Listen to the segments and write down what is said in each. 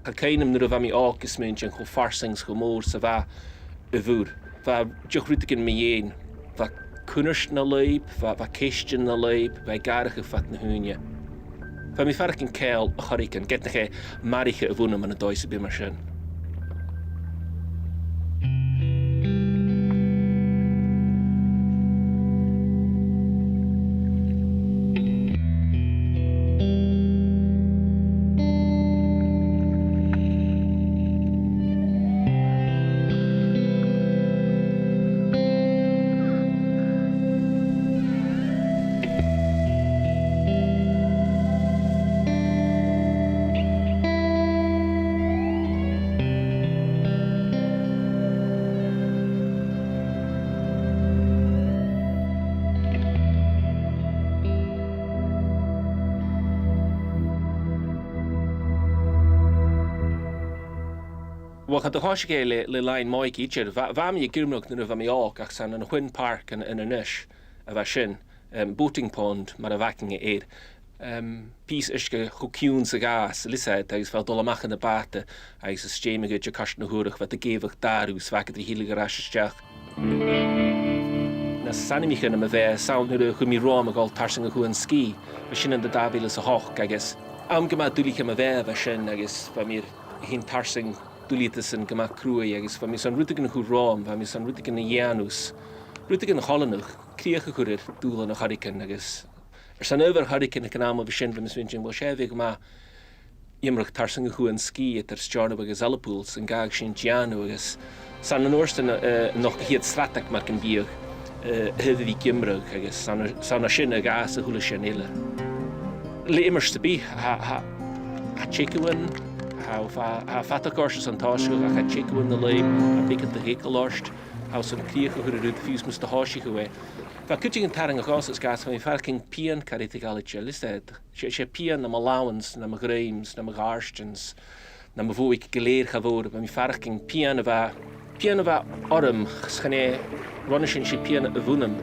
Cha cainim nuair a bheith mí águs muintean chu farsings go mór sa bheith a bhúr. Bheith deochrútagin mé dhéin, bheith cúnairt na leib, bheith céistin na leib, bheith garacha fat na húine. Bheith mí farcin céil a choricin, get na ché maricha a bhúnam an a dóis a bí mar sin. Well, had the hoshige le line Mike each year. Vami gilmrook na vami ook achsan an Chuain Park and a nish of a shin boating pond mar a vaking aid. Piece ishke chukiún sa gas lisa agus fel dolamach in the bate agus steme go je kast na húrach wat de gevach darús vaket the hilige rassteach. Na sanimich in a ve sound nu chu mi rom a gal tarsing a chuan ski a shin in the dabil is a hoch agus am gema dulich a ve a shin agus va mir hin tarsing dúlítas an gama crúa agus fa mi san rútigin chu rám, fa mi san rútigin na Ianús, rútigin na Hollandach, críocha chuir dúla na hurricane agus. San over hurricane gan am a bhí sin fa mis vintin bhil sé bhíh ma iomradh tarsing a chuan ski at Stjarnab agus Alapúls an gaag sin Gianú agus san an orstan noch hiad stratach mar an bíoch hyddi iomradh agus san a sin a gas a hula sin eile. Le immers te bí, ha tseikuin, how fat a course an táisiú a cha tseikuin na leib a bicad de hécaláist, how san críocha chuir rúd fiús mus de háisiú go bheith. Fa cúting an tarang a gás is gas fan farking pian carite galige listed. Sé pian na allowance na graims na garstens na bhuaig geléir gavor ba mi farking pian a orm schane running si pian a bhunam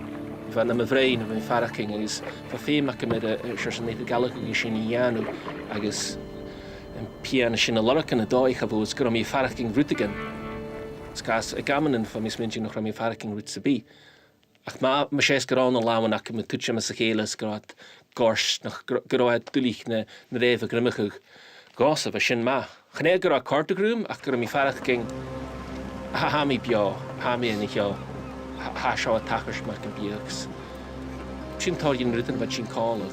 van na vrein of farking is fa fémak met a sharsanate galige sin Ianú agus pian sin a lorcan a dói gavos go mi farking rutigen. Skas a gamanen van mis minting noch mi farking rut se bi. Ach ma sé gorán an láman ac me tutse me sa chélas grad gors nach groad dulich na réfa grimmichuch gásaf a sin ma. Chné gur a cartagrúm ach gur mi farach ging ha mi bio, ha mi en ich ha seo a tachars mar an biogs. Sin tágin rutan wat sin cálag.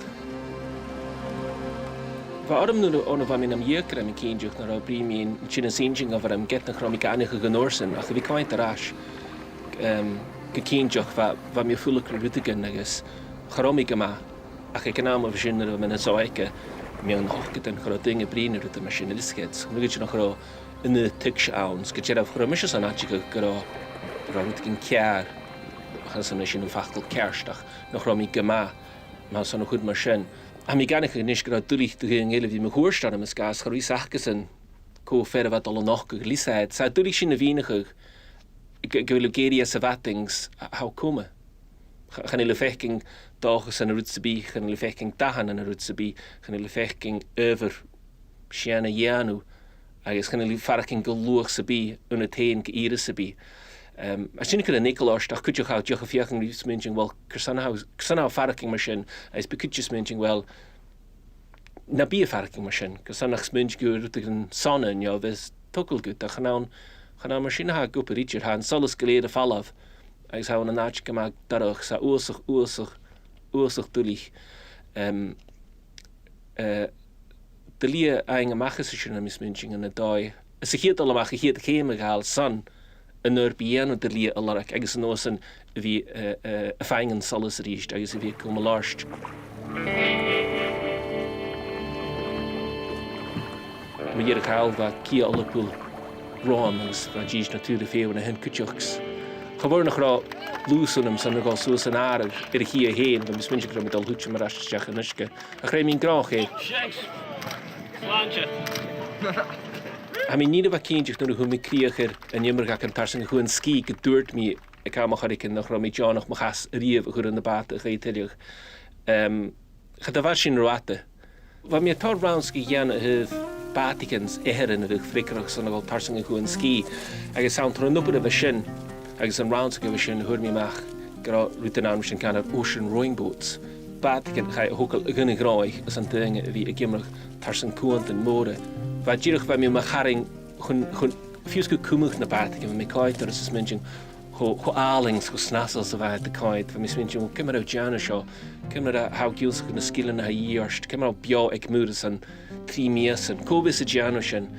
Va arm nu on va min am jökra mi cínjuch na ra brímín sin a sinjing of am get na chromi ganige genorsen ach vi kaint a ras gecínjoch va mi fulach rutigen agus chromi gama ach ik naam of sin er men a zoike mi an hocket en chro dinge brine rut ma sin liskets nu git noch ro in de tiks ounds get af chromisches an atike gro rutgin kjaar has an sin fachtel kerstach noch chromi gama ma so no goed mar sin. A mi gannig nis grad dulich te ging hele wie me hoorstand am gas choí sachgesen ko verder wat alle noch gelisheid. Sa dulich sin na weniger geologeria sa wattings how komme. Gaan hele vechting dagens en rutsebi, gaan hele vechting dagen en rutsebi, gaan hele vechting over Sianna Ianú, agus gaan hele farking geloog sebi un het heen geire sebi. Als je niet kunt Nicolaas, dan kun je gaan je gevechten liefst mensen wel kersanau farking machine, als bekutjes mensen wel na bier farking machine, kersanach mensen goed tegen zonne, ja, wees tokkel goed. Dan gaan machine haar goed per gaan, alles geleden val af. Als hij een naadje gemaakt, daardoor sa oorzaak dulich. De lie eigen magische na mis mensen in de dag. Als ik hier allemaal hier geen gehaald san. Een uur en de lie allark agus nosen wie fangen salles richt agus wie komen larst. Maar hier gehaal wat kie alle poel roams wat jies natuurlijk veel en hen kutjoks. Gewoon nog ra loesenum san nog so san aardig hier heen dan misschien ik met al hoedje maar als je nuske. Ik reem in graag he. I mean, niet wat kindjes nu hoe me krieger en jammer ga ik tarsing gewoon ski geduurd me. Ik ga maar ik nog Ramidjan nog maar gas rief goed in de bate geitelig. Gaat er was in roate. Wat me tar rounds gegaan heeft baticans éireann a fricrach san gáil tarsing chuin cí agus saon tar nubad a bheith sin agus an round go bheith sin thuirmíach go ruúta an sin ceanna ocean rowing boats. Batican cha hócail a gine gráich as an duine a bhí a gimrach tarsing cuant an móra. Bheit díirech bheith mé mar charing chun fiús go cumach na batican mé caiitar is minting cho álings go snasal sa bheit de caiid, fa mis minting cymar a Gianna seo, cymar a how gilsach na skillan a íorst, cymar a bio ag múras an 3 mías an cóbis a Gianna sin.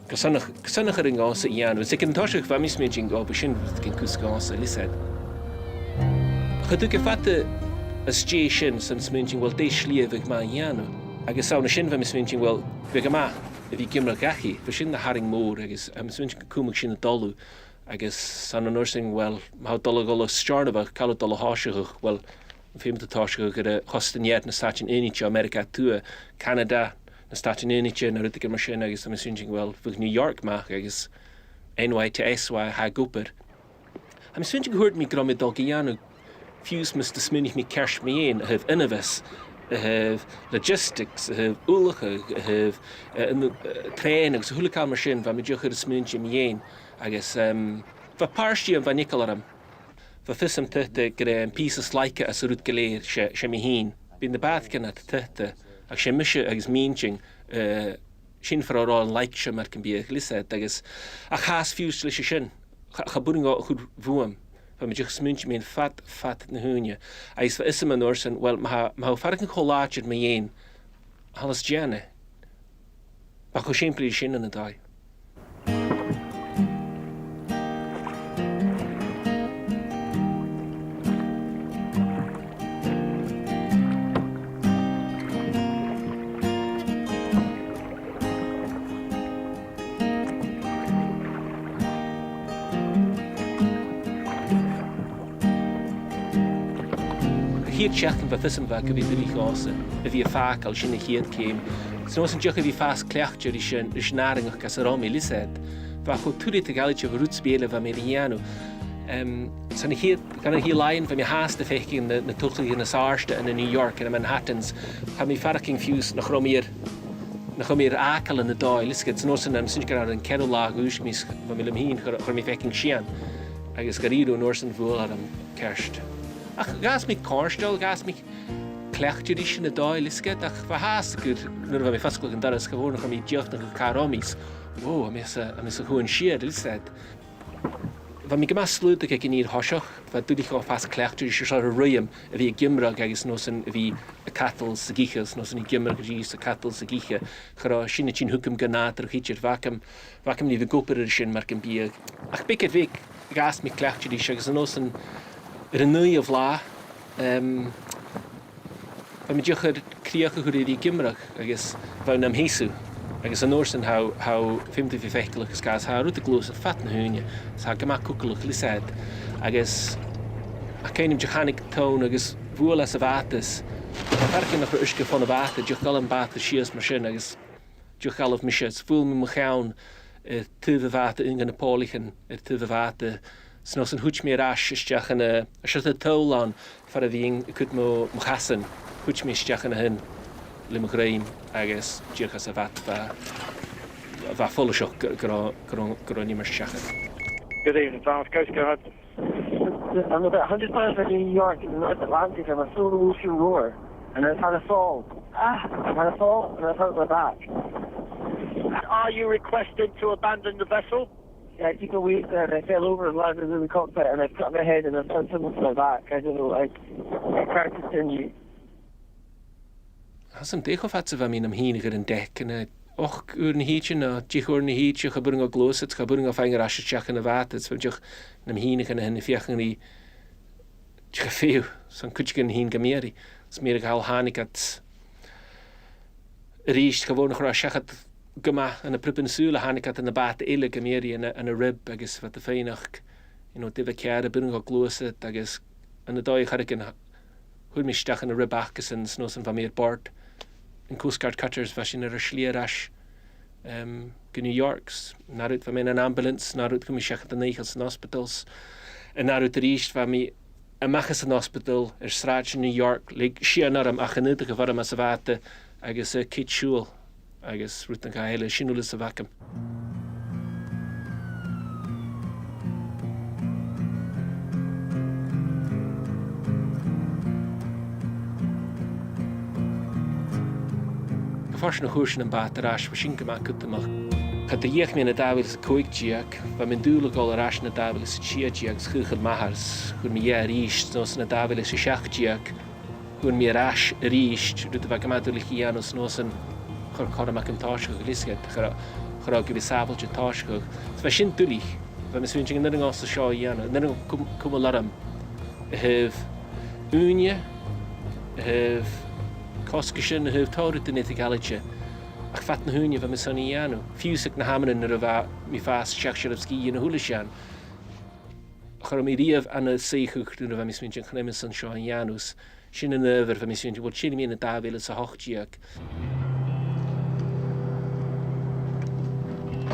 Gosannach ar an gása Ian, was ik an táiseach fa mis minting go ba sin cin cús gása, lised. Chadú go fatte a sté sin san minting wel dé slíomh má Ianna, agus sauna sin fa mis minting wel bheith má a bhí gimra gachi, fa sin na haring mór agus mis minting cúmach sin a dolú, agus san an nursing well how dul go starnabach call dul háiseach well féim de táiseach go a chostanéad na Staten Unite America tua Canada na Staten Unite na rutig mar sin agus am sinjing well fu New York mach agus NY2SY ha goper. Am sinjing hoort mi grom dul gianu fuse Mr. Sminich mi kersh mi ein have innovis have logistics have úlacha have train agus hulakal mar sin va mi joch er sminich mi ein agus va parsti an va nicolaram va fissam tutte gre piece of slike as rut geleer she mi hin bin de bathken at tutte ag she mische agus minching sin for all like she mer kan be glisset agus a gas fuse sin gaburing goed voem va mi just sminch mi fat na hunje is va isem an orsen well ma farken collage mi ein alles jane ma go simply sin an dai. Hier checken va fissem va go vi de gase a vi faak al sin heet came so was joch vi fast klechtjer is naring och kasaromi liset va go tudi te galetje root spelen van Meriano san hier kan hier line van mi haaste fechting de tochtel in de saarste in New York en Manhattans ha mi farking fuse nog romier akel in de dai lisket no san am sin gar an kedelag usmis van mi hin voor mi fechting Shian agus garido norsen vol am kerst. Ach, gas mi corstel, gas mi klechtje die in de dai lisket, ach, verhaast goed, nu we vastgelegd dat is gewoon nog mi jeugd nog karomis. Oh, mis a Chuain Shiair lisset. Van mi gemas sluit ik in hier hoshach, wat doe ik al vast klechtje, is er ruim, wie gimrag agus nosen wie a cattle segiches, nosen gimrag gis a cattle segiche, gera shinnetjin hukum ganater hitjer vakum ni we goper shin marken bier. Ach, biket week gas mi klechtje die is nosen er nui of la mi joch kriach go die gimrag agus va nam hesu agus an orsen how 50 fechtelach gas ha rut glos a fat na hunje sa gemak kukelach lised agus a kenim jochanik tone agus vola sa vates verken nach uske van de water joch gal an bate shias machine agus joch gal of mishes voel me gaan te de water in de poligen te de water snos an húch mé isteach an a se tol an far a bhíon chut mo chasan húch mé isteach an hin le mo réim agus díochas a bhat bheit folaseach go ní mar steachad. Good evening, Thomas. Coach, go ahead. I'm about 100 miles from New York in the North Atlantic. I'm a full ocean roar, and I've had a fall. I've had a fall, and I've hurt my back. Are you requested to abandon the vessel? Yeah, I took a weight there, and I fell over and landed in the cockpit, and I cut my head, and I've done something to my back. I don't know, I can't continue. Has an deich of atse van min am hiniger en dek, en och uur na hietje na dich uur na hietje geburing o gloset geburing of enger asje tjach in de water het dich nam hinigen en fiachen die gefeu san kutjigen hin gameri smerig hal hanik at riest gewoon nog rasjachat gema en a prippen sule hanik at in de bate ille gameri en a rib agus wat de feinach dive kere buring o gloset agus en de doi harken hoe mi stach in a rib achkes en snosen van meer bord en Coast Guard cutters was in a slieras go New Yorks narut van mijn ambulance narut kom mi shach de negels in hospitals en narut riest van mi a machas in hospital straat in New York lig shianaram achanutige varm as vate agus kit shul agus ruúta go heile sinúla sa bhacam. Fáis na chúir sin an bát arás fa sin go má cutamach. Cha de dhéach mé na dábhail sa coigtíach, fa min dúla gáil arás na dábhail sa tíatíach schuchal mahars, chun mi é ríist nos na dábhail sa seachtíach, chun mi arás ríist, ruúta bha gamadúla chianos nos an chur choramach an táisgach lisgad, chur go bhí sábailte táisgach. Fa sin dúlích, fa mis fin sin nid an gás sa seo iana, nid an cumma laram, hef úne, hef coscashin hef táirut in ithigalaitse, ach fat na húne fa mis san ianu. Fiúsach na hamanin ar a bha mi fás seachsir of ski in a húlisian. Chor mi riamh an a seichuch dún a bha mis fin sin chnemis san seo ianus, sin an över fa mis fin sin bud sin mi na dábhaile sa hochtíach.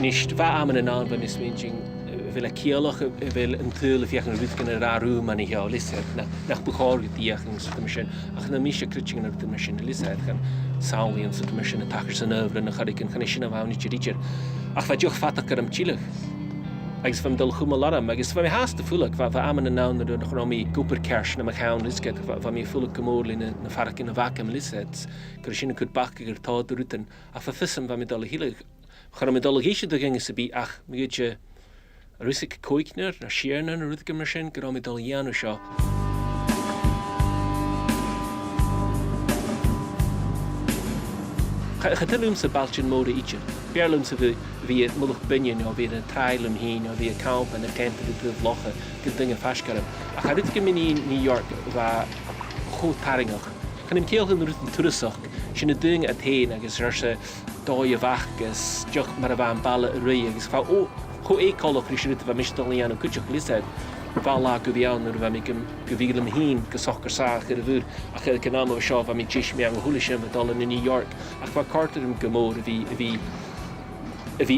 Nicht bha aman an an fa mis fin sin vil a cialach vil an túl fiach an rúfgan a rárú man i hea lisad nach buchár díach an sa sin ach na míse critching ar na sin lisad gan saolaí an sa sin a tachar san över na charig an sin a bhhaní ríir ach fa deoch fatach ar am tílach agus fam dul chuma laram agus fa mi hásta fulag fa aman an an na chromi gúper kers na machán lisgad fa mi fulag gomórlí na farach in a vacam lisad gur sin chud bach gur tád rútan ach fa fissam fa mi dul hilag char mi dul híise do ginge sa bí ach mi gúte Rusik Koikner, na Shiair na rúdga mar sin go raibh dul Iain seo. Chatalúm sa baltin móda íte. Bearlúm sa bhí mulach binnean ó bhí an tailm hín ó bhí a camp an a tempa de bhlocha go dunga fascaram. A cha rúdga miní New York bha chótaringach. Chanim céalchan rúdn turasach sin a dunga a tain agus rarsa dói a bhach agus deoch mar a bha an balla a rí agus fá Cho éáach rí sinúta bh mistal íana cuiteach lisad, bhá go bhíán ar bheith go bhílam hín go sochar sách ar a bhúr a chuil can am seo bh mi tíis mé an thuúla sin bhdal in New York ach bh cartarm go mór a bhí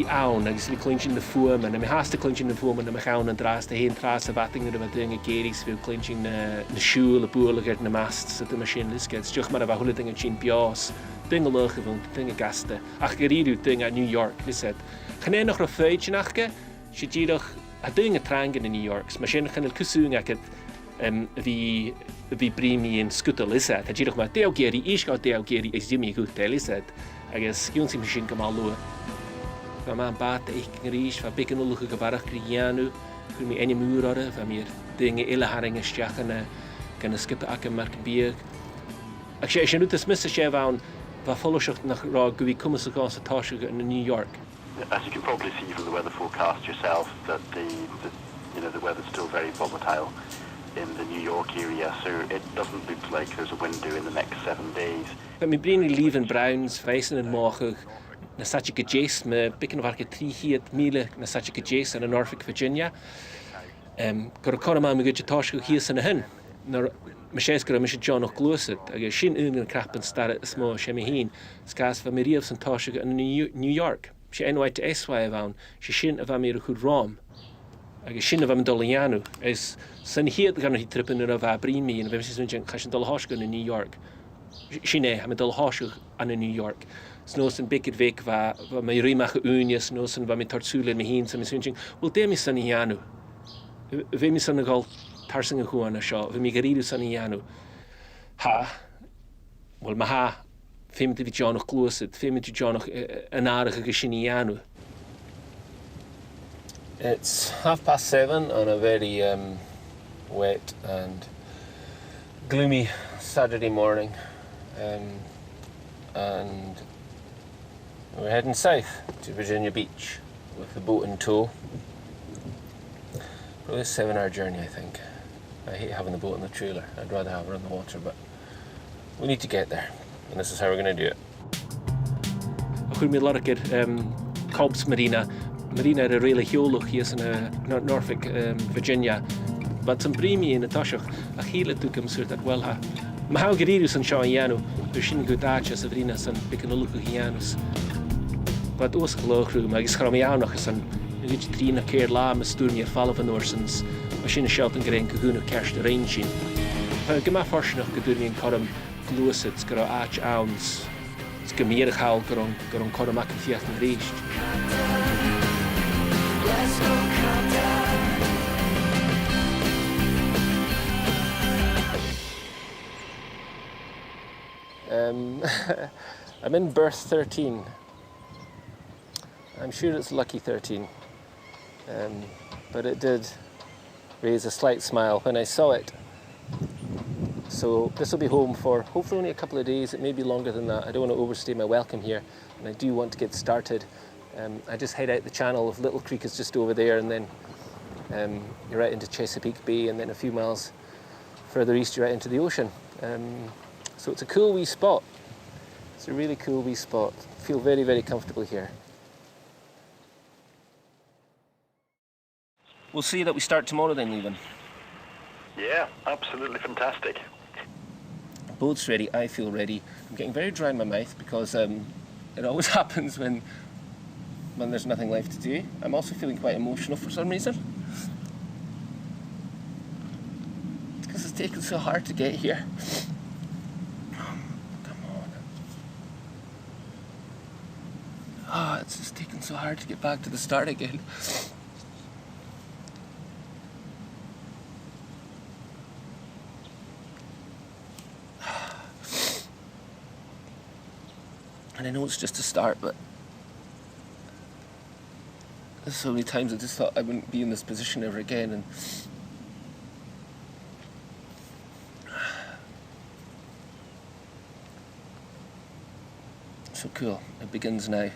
ann agus bhí clinsin na fuam a mi hásta clinsin na fuam na mechan an drás a héon trás a bhating ar a bh duine géiris bhí clinsin na siúil a búlagart na mast sa do sin lisgad, steoch mar a bh thuúla an sin beás, duine lecha bhún, duine gasta, ach go ríú duine a New York lisad. Chané nach ra féid sin achge, sé díadach a duine trangan in New York, mar sin chanil cusún agad bhí brími in scuta lisad, a díadach mar déalgéirí, isgá déalgéirí is dimi gút de lisad, agus gúnsi mar sin go má lua. Fa ma bát a eich rís, fa bican ulach go bharach gríanú, chur mi enne múr ara, fa mir duine ilaharing isteach gan a scuta ac yn marc bíag. Ach sé sin út a smisa sé bhain, fa folloseach nach rá go bhí cumas a gás a táisiúga in New York. As you can probably see from the weather forecast yourself, that the weather's still very volatile in the New York area, so it doesn't look like there's a window in the next 7 days. But mi brini Leaven Browns, feisen in Mochug, na satje gejes, me bikken varke 300 mile na satje gejes in Norfolk, Virginia. Gur konama me gutje táisgu hies in hin. Nar me séis gur mis John och gloset, agus sin un krappen starre smó sémi hin, skas va mi riefs an táisgu in New York. Sé NY2SY bhain, sé sin a bha mé a chud rám. Agus sin a bha dul Ianú. Is san hiad gan hí trippin ar a bha brími an bheith sin sin chas an dul háisgu in New York. Sin é, ha me dul háisgu an in New York. Snós an bicid veic bha mé rímach únia, snós an bha mé tartsúla na hín, sa mé sin sin, well dé mi san Ianú. Bhé mi san a gáil tarsing a chuan a seo, bhé mi garíú san Ianú. Well ma ha, féimi bhí John och glúsid, féimi John och an áireach agus sin Ianú. It's 7:30 on a very wet and gloomy Saturday morning, and we're heading south to Virginia Beach with the boat in tow. Probably a 7-hour journey, I think. I hate having the boat in the trailer. I'd rather have her on the water, but we need to get there, and this is how we're going to do it. Chur mi largir Cobbs Marina ar a réile heolach hias in Norfolk, Virginia. But some brími in a táiseach a chéile túcam suirt at wellha. Ma há garíú san seo Ianú, ur sin go dáte sa bhrína san bican ulucha Ianús. But os glóchrú, agus chra mi ánach san gud trína céir lá me stúrmi ar falla van orsans, a sin a sealt an grein cogúna kerst a rein sin. Fa gymá farsinach go dúrmi an choram glúsid go áit áns It's gymír chael gyda'n cormac yn fiach yn reist. I'm in berth 13. I'm sure it's lucky 13. But it did raise a slight smile when I saw it. So this will be home for hopefully only a couple of days. It may be longer than that. I don't want to overstay my welcome here, and I do want to get started. I just head out the channel of Little Creek is just over there, and then you're right into Chesapeake Bay, and then a few miles further east you're right into the ocean. So it's a cool wee spot. It's a really cool wee spot. I feel very, very comfortable here. We'll see that we start tomorrow then, Leland. Yeah, absolutely fantastic. Boat's ready, I feel ready. I'm getting very dry in my mouth because it always happens when there's nothing left to do. I'm also feeling quite emotional for some reason. Because it's taken so hard to get here. Come on. Oh, it's just taken so hard to get back to the start again. And I know it's just a start, but there's so many times I just thought I wouldn't be in this position ever again, and so cool. It begins now.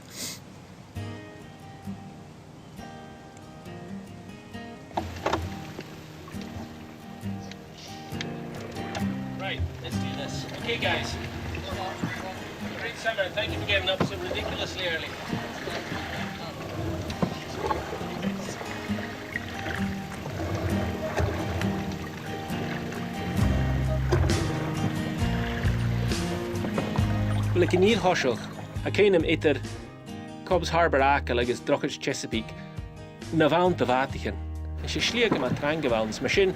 Right, let's do this. Okay, guys. Great summer. Thank you for getting up so ridiculously early. Well, like Niall Hoshach, I came idir Cobbs Harbour Akel agus Drochid Chesapeake, na bhaint a Vatican. And she schlieg am a trangewalns. Machine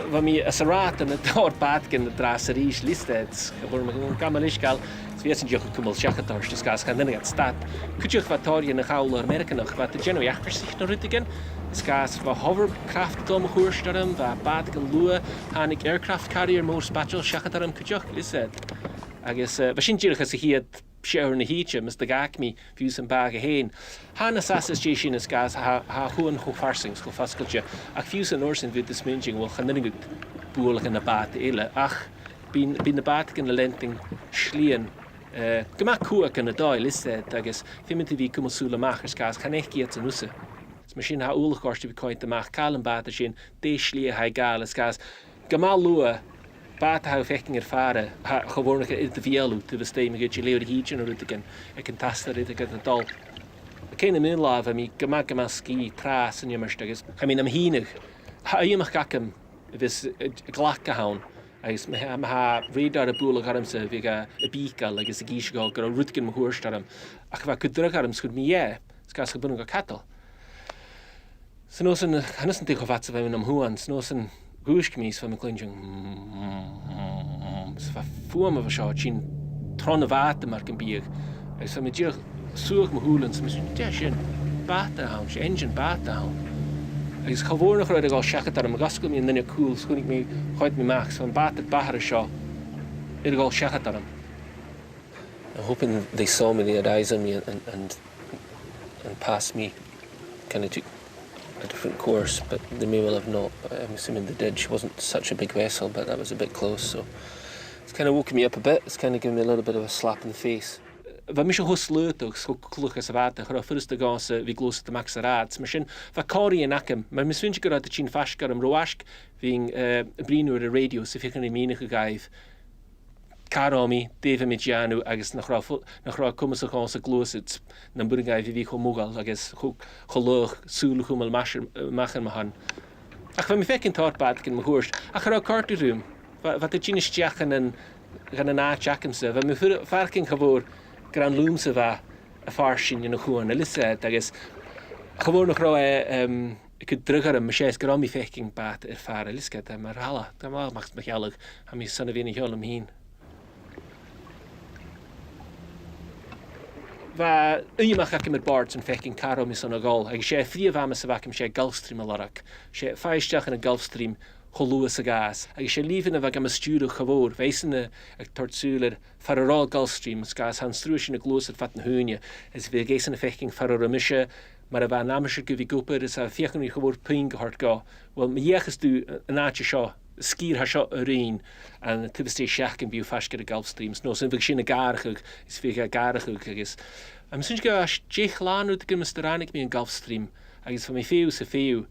van mi a sarat en het door Vatican de draseries listed. Voor me kamalischkal. Svietsen joch kumel schachators dus gas gaan in stad. Kutjoch vatori in gaul Amerika nog wat de geno jachter zich naar Ruttigen. Skas va hovercraft dom hoorstarum va Vatican lua hanik aircraft carrier more spatial schachatarum kutjoch listed. Agus vashin jirch as hier Shiair na híte mis de gacmi views an bag a hain. Hanna sasas sin is gas ha huan ho farsings go fascultje. Ach views an orsin vid this minging will chaningut boerlich in de baat ele. Ach bin de baat in de lenting schlien. Gemak koek in de dail is het agus fimenti vi kumasula machers gas kan echt giet an usse. Machine ha oorlog korste vi koint de mach kalen baat sin de schlie ha gal is gas. Gemal lua Baat hou vechting ervaren, gewoonlijk in de VL te bestemmen, een beetje leeuwen hietje naar Ruttigen. Ik kan tasten dit, ik het al. Ik ken hem inlaven, mi gemak ski, traas en jemmers. Ik ben hem hienig. Je mag kakken, vis glak gehouden. Is me ha radar de boel garam se vega a bikal, is a giesgal, gar Ruttigen me hoorstaram. Ach wa could drug garam schud me ja, skas gebunga katel. Snosen, hanusen tegen vatsen van hem hoan, snosen. Goeschmies van mijn klintje. Ze van voor me verschoot, zien tronne water maar kan bier. Hij zei met je zoek me hoelen, ze misschien tjesje water houden, je engine water houden. Hij is gewoon nog uit al schakken dat hem gaskel me en dan je cool, schoon ik me gooit me maaks van water bahre show. Ik al schakken dat hem. I'm hoping they saw me, they had eyes on me and passed me, kind of took a different course, but they may well have not. I'm assuming they did. She wasn't such a big vessel, but that was a bit close, so it's kind of woken me up a bit. It's kind of given me a little bit of a slap in the face. Wat mis je hoes leut ook, zo klug as water, gewoon first de ganse wie gloos de max raad. Misschien van Corrie en Akem, maar misschien je dat chin fashkar am roask, wing brino de radio, so ik kan niet menige gaiv. Karomi, David Mijianu, agus nach ra kumas a ganse gloos het, dan burg gaiv wie mogal, agus gelug, soel gumel machen mahan. Ach, van me fek in tartbad ken me hoorst. Ach, ra karteroom, wat de chin stjachen en gaan na chakemse, van me varking gewoon. Gran loomse va a farshin in a chuan elisa agus gewoon nog roe ik could drugger een machines grami fechting baat ervaren liska maar hala dan macht me gellig ha mi son of in him heen Bha iomach ac ym'r bord sy'n fecyn caro mis o'n agol. Ag sé fríomh amas a bhacim sé Gulfstream a larach. Sé feisteach yn y Gulfstream cholúas a gas. Ag sé lífin a bhag am a stúru chavór. Feisyn a tortsúler farará Gulfstream as gas han strúis yn y glús at fat na húnia. Is fi geisan a fecyn farar a misha. Mar a bha namasir gyfi gwpr is a fiechan i chavór pwyn gahart ga. Wel, mi iechas du yn aatio sio. Skýr ha seo a réin an tibistí seach an bíú feisce a Gulfstreams. No, sy'n fig sin a garachug, is fig a garachug agus. Am sy'n go as deich lánú gym ystarranig mi an Gulfstream, agus fa mi féw sa féw,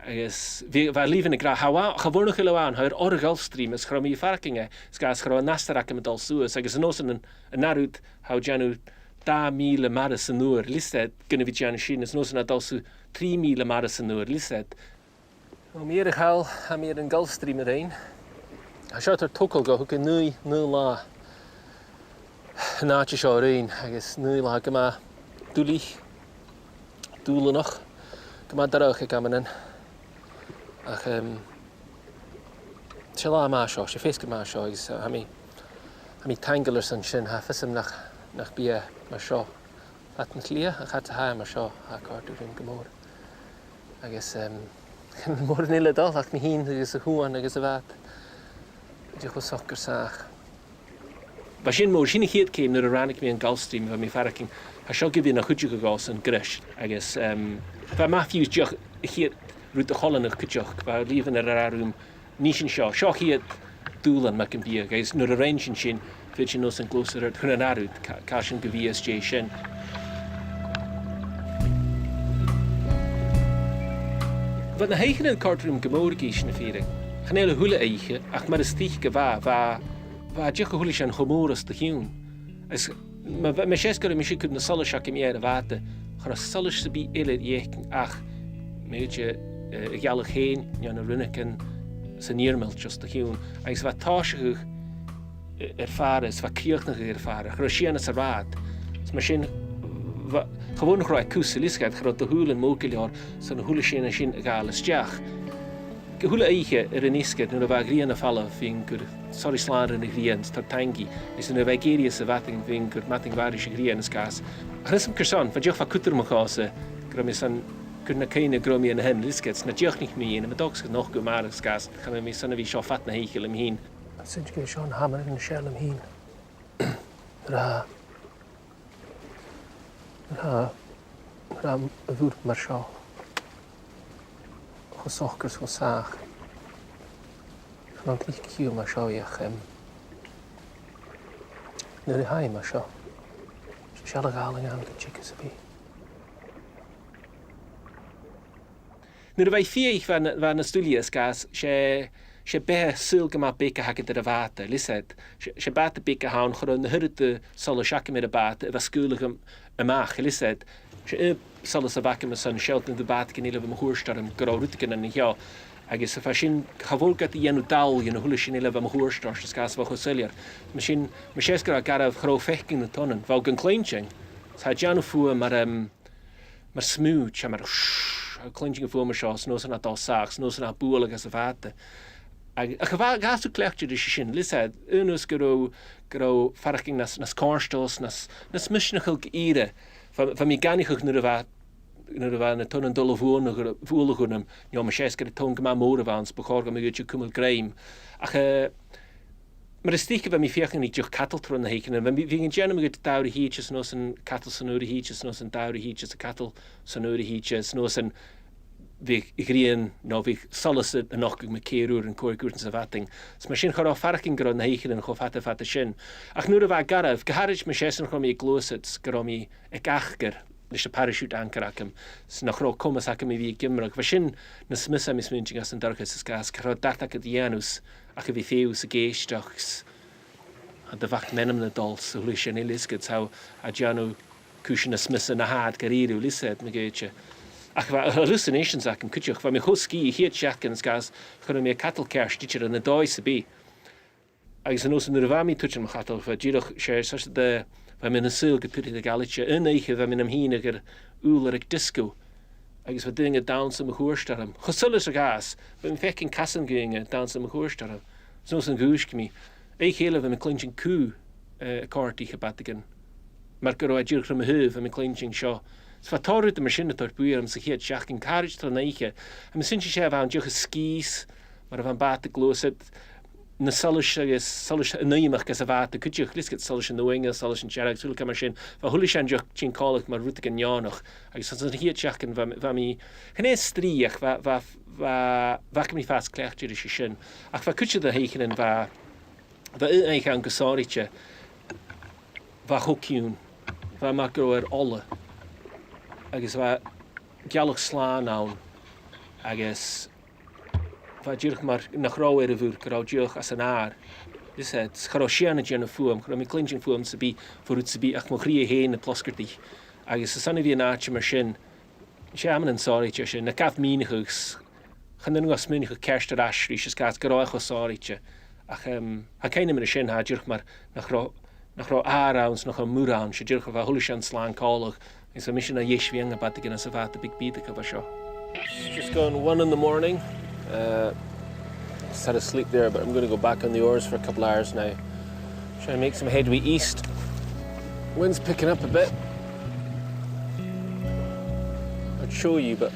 agus fa lífin a gra chavórnach ilawan, ha'r or a Gulfstream, is chra mi farkinge, is gas chra nastarach am a dal suas, agus yn os yn narwyd hau janw 10,000 maras yn nŵr, listed, gynnu fi jan sin, is nos yn a dal su 3,000 maras yn nŵr, listed. O mir eich hal, a mir yn Gulfstream yr ein. A siarad o'r tocol go, hwg yn nwy la. Naatje sio yr ein, agos nwy la gyma dwlich, dwlynach. Gyma darach ag am yn. Ach, si la ma sio, si ffeisg ma sio, agos ha mi tangler sy'n sy'n haffysym nach bia ma sio. At yn clia, ach at ha ma sio, a cardw rhywun gymor. Agos, mor yn ila dal, ac mi hun agos y hwan agos y fad. Diolch o soccer sach. Ba sin mor, sin I hyd ceim nyr y rannig mi yn Gulfstream, fa mi faracing, a sio gyfyn a chwydioch o gos yn grysh. Agos, fa Matthews diolch I hyd rwyd y cholan o'ch cydioch, fa lifan yr arwm nisyn sio. Sio hyd dŵlan mac yn biag, agos nyr y rein sin, fyd sin nos yn glwsar ar hwn yn arwyd, ca sin gyfias jay sin. Wat na heichen yn cordrwm gymor gys yn y ffyrig. Chanel y hwle eiche, ach mae'r ystich gyfa, fa diolch o hwle sy'n chomor os dy hiwn. Mae sies gyda mi sy'n cwyd na solus ac im i'r fata, chan o solus sy'n bi ilir iechyn, ach mae y gialach hen, nion y rynnig yn sy'n nirmelt os dy hiwn. Ag fa tasig fara, fa criochnach fara, chan o sian as rad. Mae sy'n gewoon nog roi kusse lisgad grot de hulen mokelior son hule sin sin egal stjach ge hule eiche in isket no va griene falle vinkur sorry slaar in grien tartangi is in Nigeria se wating vinkur mating varische grien skas resem kerson va joch va kutter mo gase grom is an kunna keine gromi in hen liskets na joch nicht mi in dogs nog go maar skas kan mi sonne vi scho fat na heichel im hin sind ge schon hammer in shell im hin Ram y ddŵr mae'r sio. O sochgrs o sach. Chna'n drich ciw mae'r sio i'ch Nyr I hai mae'r sio. Siarad gael yng Nghymru chicas y bi. Nyr y fai ffiech fan y stwlias gas, se be syl gyma beca hagyd yr y fata, lised. Se bat y beca hawn, chwrw yn hyrwyd y solo siacam yr y bat, efo sgwylwch ymach, lised. Se solas a bacam y son sielt yn dy bat gan ilaf ym hwrstar am gro rwyd gan yn hio. Agos y fa sy'n chafolgat I enw dal yn hwle sy'n ilaf ym hwrstar, sy'n gas fach o syliar. Mae sy'n gyda garaf chro fechgyn y tonen, fawr gan cleinching. Sa jan o ffwa mae'r smwd, sy'n mae'r cleinching o ffwa mae'r sios, nos yna dal sach, nos yna bwyl ag as y fata. Ac y gas o clechtir ys sy'n, lised, unus gyro faraching nas cornstos, nas mysynach ylg ira. Fa mi ganich o'ch nyr y fa na ton yn dol o fwyn o'ch hwnnw, nio mae sies gyda ton gyma môr o fans, bych orga mi gyda cwmwl greim. Ach mae'r ystich fa mi fiach yn eich catl tron na heichen, fi gyn gen gyda dawr I hych, nos yn catl sonwr I hych, nos yn dawr I hych, y catl sonwr I hych, nos yn fi grien, no fi solas yn och mae ceirwr yn cwr gwrdd yn safating. So mae sy'n chor o farachyn gyda na heichen yn chof fata sy'n. Ach nŵr y fa garaf, gyharich mae sies yn chor mi glwysyd, gyda mi e gachgar, nes y parachute anchor ac am, sy'n ochro comas ac am I fi gymrog. Fa sy'n na smysa mis mynd gas yn darchus ys gas, gyda dartach yd ianws, ac y fi thews y geisdochs, a dy fach menam na dols, o hwys yn ilisgyd, saw a dianw cwysyn na smysa na had garirw, lised, mae geitio. Ach fa hallucinations ac yn cwtioch, fa mi hwsgi I hyd siach yn sgas, chwrw mi a catl cersh ditcher yn y does y bi. Agus yn os yn yr fami twtio'n mach catl, fa giroch siar, sas da, fa mi'n syl gypyrid y galitio, yn eich fa mi'n amhyn ag yr ŵl ar ag disgo. Agus fa dyng y dawns am y hwrstar am. Chwsylus y gas, fa mi'n fecyn casan gyng y dawns am y hwrstar am. Nos yn gwysg mi. Eich hele fa mi'n clinching cw y cort i'ch abatigan. mar go raibh dúrch am thuh am clinching seo. Fa táú de mar sinna tar buir am sa chéad seach an carriage tra naiche. Am sin sé bh dúcha skis mar a bh bata glósid na solis agus solis nuimach gus a bhata cuideach liscad solis an nuinga solis an tearag súla mar sin fa thulis an deoch sin cálach mar ruta an neánach agus san chéad seach an bhamí chané stríach bha mí fast cleachtir is sin ach fa cuide a héichan an bha éich an gosáirite bha chokiún bha mar go alle agus bha gealach sláán ann agus bha dúrch mar nach rá a bhúr go rá dúch as an ár. Is het chará sianna déanana fuam, chu mí clinching fuam sa bí forút sa bí ach mo chrí a héin na ploscartí. Agus sa sanna bhí an áte mar sin, sé am an sáirite sin, na caf mínichugs, chan as mínichu ceirste rasrí, sé gás go ráich o sáirite. Ach ha céine mar sin ha dúrch mar nach rá áráns nach a múrán, sé dúrch bh thulis an slán cálach, is a mission a dhéis bhí an bat gin as a bhat a big bíad a seo. It's just gone 1 in the morning. Just had a sleep there, but I'm going to go back on the oars for a couple hours now. Try and make some headway east. Wind's picking up a bit. I'd show you, but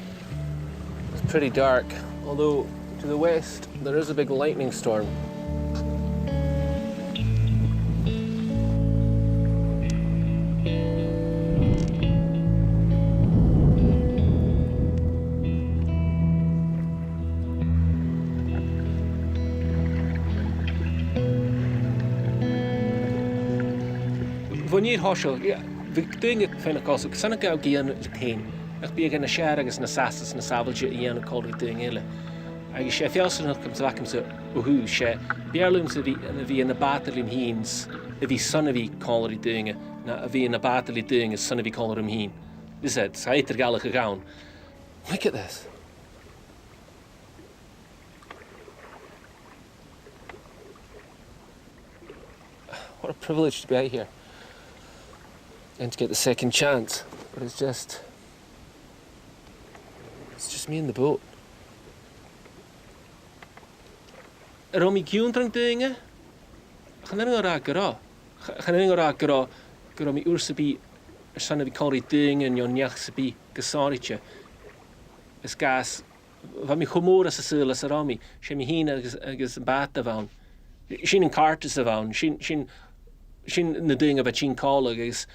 it's pretty dark. Although to the west there is a big lightning storm. Wanneer horsel, ja, we doen het fijn als ik sanna gauw gaan het heen. Ik ben gaan share agus na sasas na savalje ian a call doing hele. Agus sé fialsan nog komt wakum so ohu sé bearlum so vi na batalim heens. Vi sanna vi call doing na vi na batali doing is sanna vi call him heen. This het sai ter galle gegaan. Look at this. What a privilege to be out here. And to get the second chance, but it's just me in the boat. Romy Gyuntrang dingen? Gaan er raak gera. Gaan er raak gera. Romy Ursabi, sanna vi kori dingen en jon jachsabi gasaritje. Es gas, van mi humor sa sula sa Romy. She mi hina agus bata van. Shin in cartas van. Shin na dingen wat shin call agus.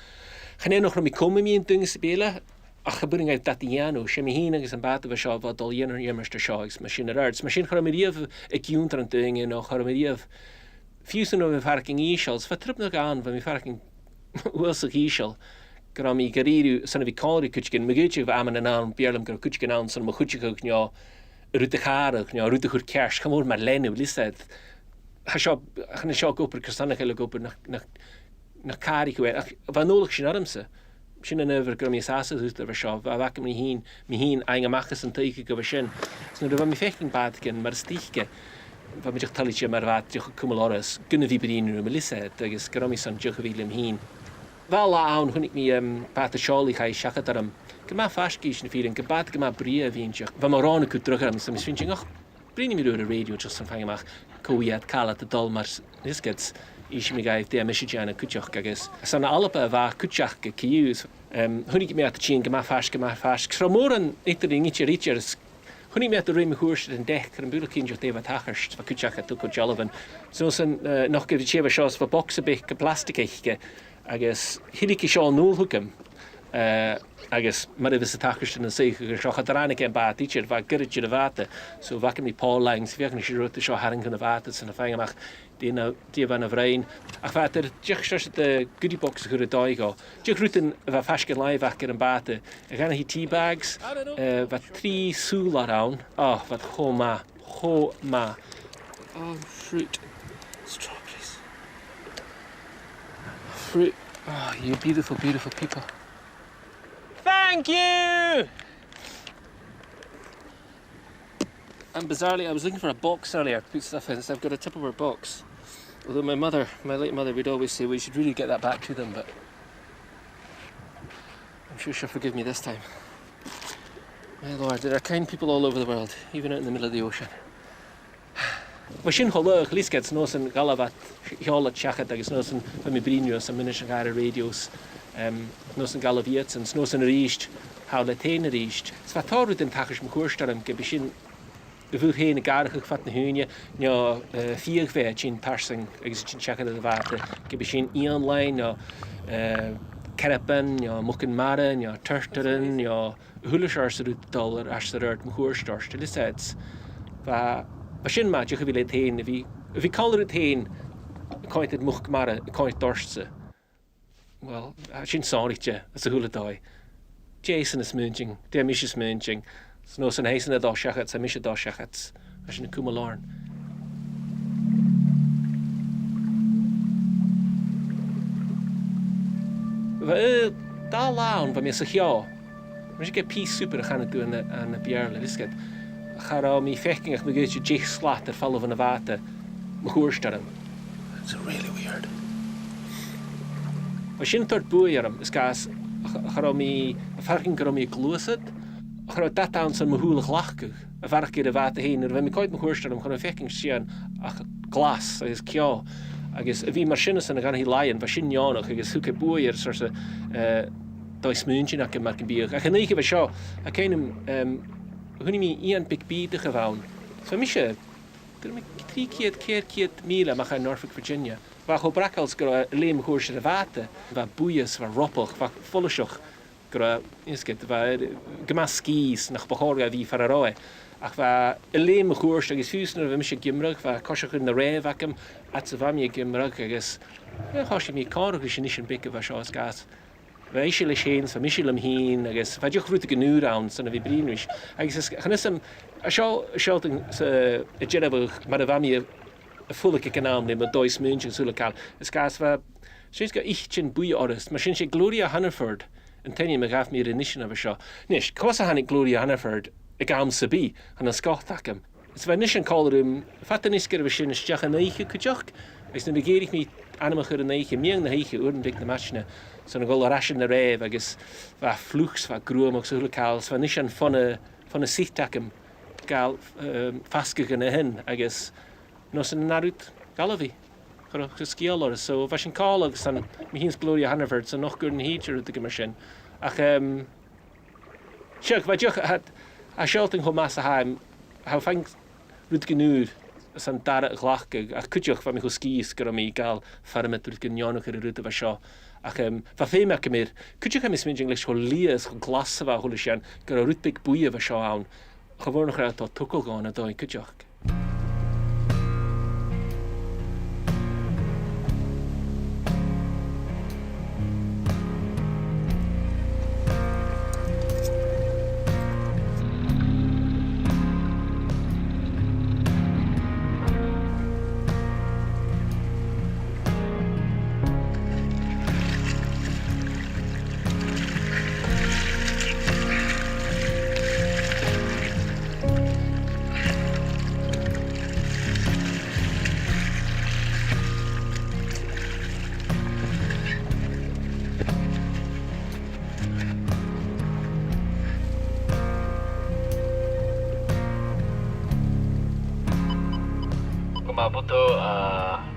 Gaan nog Romy komen mi in dingen spelen. Ach gebring uit dat Iano, sé mi hína agus an bata bh seo bh dul dhéanaar imirste seo agus mar sin ards. Mar sin chur mi riamh ag giúntar an duine nó chur mi riamh fiúsan ó bh farking íseals, fa tripna gan bh mi farking uasach íseal gur mi garíú sanna bhí cáirí cuitcin, mi gúte bh aman an an bearlam gur cuitcin an sanna mo chuitcigach ná rúta chárach ná rúta chur cears, chamór mar lenú lisad. Chana seo gopur cur sanna cheile gopur nach cárí chuir, ach bh nólach sin armsa. Sin an over gur mi sasa húst ar seo, a bhaca mi hín ein amachchas an taige go sin. So nu mi fechting badgin mar stíche, bha mi talitje mar bhat joch cumaloras, gunna vi berínu me lisad, agus gur mi san joch vílim hín. Val an hunnig mi bata seálaí chai seachadaram, go ma fascís na fírin, go bad go ma brí a víntach, bha mar rána cú drugaram, so mis finching ach, brini mi rúr a radio just san fangamach, coiad cala a dul mar nisgets, is mi gaif de misisiana kuteach agus. Sanna Alba bha kuteach go ciús. Hunnig mi at tín go ma fas. Cramór an éidir ingite rítear hunnig mi at réimi húrse an dech an búla cín jo défa tachart, fa kuteach a tuco jalavan. So san noch go séfa seos fa boxabich go plasticaiche agus hidiki seo núlhúcam. Agus mar a vis a tachart an séich gur seo chadranig an bat ítear bha gyrrid a vata. So vaca mi pálaings, fiachna si rúta seo haringan a vata san a fangamach die van a vrein. Ach wat dich stos de goodie box gur a daigo. Dich ruten va fasken live akker an bate. Gaan hi tea bags. Wat 3 soul around. Oh, wat homa. Oh, fruit. Strawberries. Fruit. Oh, you beautiful, beautiful people. Thank you! And bizarrely, I was looking for a box earlier to put stuff in, so I've got a Tupperware box. Although my late mother, would always say we should really get that back to them, but I'm sure she'll forgive me this time. My lord, there are kind people all over the world, even out in the middle of the ocean. Wa sin chollach lisgets nos an galavat heola chachad agus nos an mi brinio san minish an gara radios Nos an galaviet and nos an ríist how le téine ríist. Sva táú den takis me cuairstarum ge sin bhúr héna garach fat na húne no fiagvé sin tarsing agus sin checka a vate ge sin online no Carapan, no muckin mara, no turtarin, no hulasars dollar as the art mchuirstar til sets. Va sin ma je vil teen vi color it teen cointed muck mara coint dorse. Well, sin sorry je as a huladai. Jason is munching, de mis is munching. Sno san heisen a doshachats a mis doshachats. As in kumalarn. Da lawn van mij zeg ja. Maar ik heb piece super gaan het doen aan de bierle. Dus ik ga al mijn vechting echt nog eens je slaat er vallen van de water. Mijn hoorstellen. It's really weird. Als je een tort boeierum, is kaas ga al mijn vechting kan mijn gloeset. Ga dat aan zijn mijn hoelig lachig. Een varig keer de water heen. En wanneer ik uit mijn hoorstellen, ga een vechting zien. Ach glas, dat is kja. Agus a bhí mar sinna san a gan hí laien ba sin jánach agus thuca buir sort of dais múntin ac mar can bíoch. A chanéige bheith seo a céanam hunni mi íon pic bíide a bhain. So mi sé gur mi 300 míle mach in Norfolk, Virginia. Ba cho bracals gur a léim chóir a bhate, ba buias, ba roppach, ba folleisach gur a isget ba gama skis nach bachorga bhí far a roe. Ach va léim chóirst agus fúsnar bheith mi sé gimrach va cosach in na réh acam at sa bhamí gimrach agus choisi mi cá agus sin is an bic bheith seo gas. Bheith éisi le séin sa misisi am hín agus bheith deoch rúta gnú rán sanna bhí brínuis. Agus chanissam a seolting sa a djennabach mar a bhamí a fullacha canám le ma dóis múntin súlacal. Is gas bheith sin go ichtin bui orist, mar sin sé Gloria Hannaford an taine me gaf mi ar inishin a bheith seo. Nis, cosa hannig Gloria Hannaford ag am sa bí an scátacham. Is bheith nis an cálarúm fatan isgur bheith sin is deach an éige cuideach, agus na bhgéirich ní anamach ar an éige miang na héige uair an big na matchna san na ggóil a rasin na réh agus bheith fluchs bheith grúamach súlacáils, bheith nis an fana sítacham gáil fascacha na hin agus nos an narút galahí chu scéalor. So bheith sin cáil agus san mi híns Gloria Hannaford san noch gur an hítear út mar sin. Ach seach bheith deach a seolting ho mas a haim, how fang rúd gnúr san dara a ghlachig, a cúteach fa mi go skis gur mi gal farmet rúd gnionach ar a rúd a seo. Ach fa féimeach mir, cúteach am is minjing leis ho lías go glas a hola sean gur a rúd big bui a seo an, chavornach ra tá tukol gáin a dóin cúteach.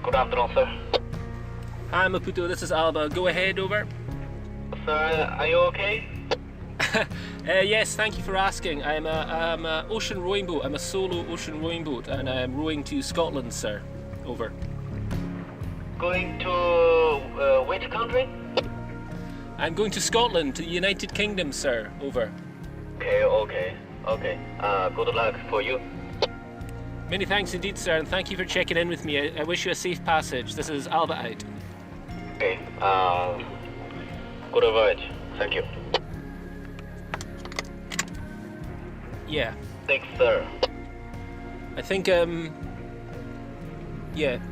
Good afternoon, sir. Hi Maputo, this is Alba. Go ahead, over. Sir, are you okay? Yes, thank you for asking. I'm a ocean rowing boat. I'm a solo ocean rowing boat, and I'm rowing to Scotland, sir. Over. Going to which country? I'm going to Scotland, to the United Kingdom, sir. Over. Okay. Good luck for you. Many thanks indeed, sir, and thank you for checking in with me. I wish you a safe passage. This is Alba out. Okay. Good voyage. Thank you. Yeah. Thanks, sir. I think I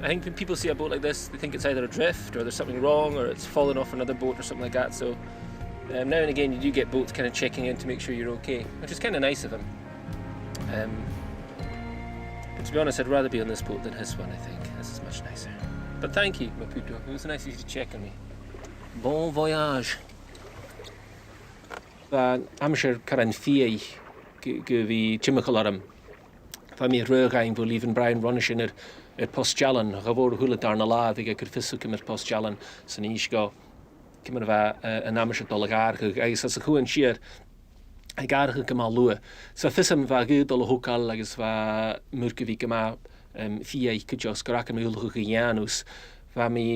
think when people see a boat like this, they think it's either adrift or there's something wrong or it's fallen off another boat or something like that. So now and again you do get boats kind of checking in to make sure you're okay, which is kind of nice of them. But to be honest, I'd rather be on this boat than his one, I think. This is much nicer. But thank you, Maputo. It was nice of you to check on me. Bon voyage. I'm sure Karan Fie go vi chimicalarum. Fa mi rögain vo lífin Brian Runnishin postjalan, gavor hula darna la, vi gur fissukim postjalan, san ish go. cymryd fa yn am eisiau dol ag archig, agos as y Chuain Shiair, ag archig gymal lwa. So ffysam fa gydol o hwcal agos fa mwrgyf fi gyma fia I cydjos gyrac yn ywlwch y gianws. Fa mi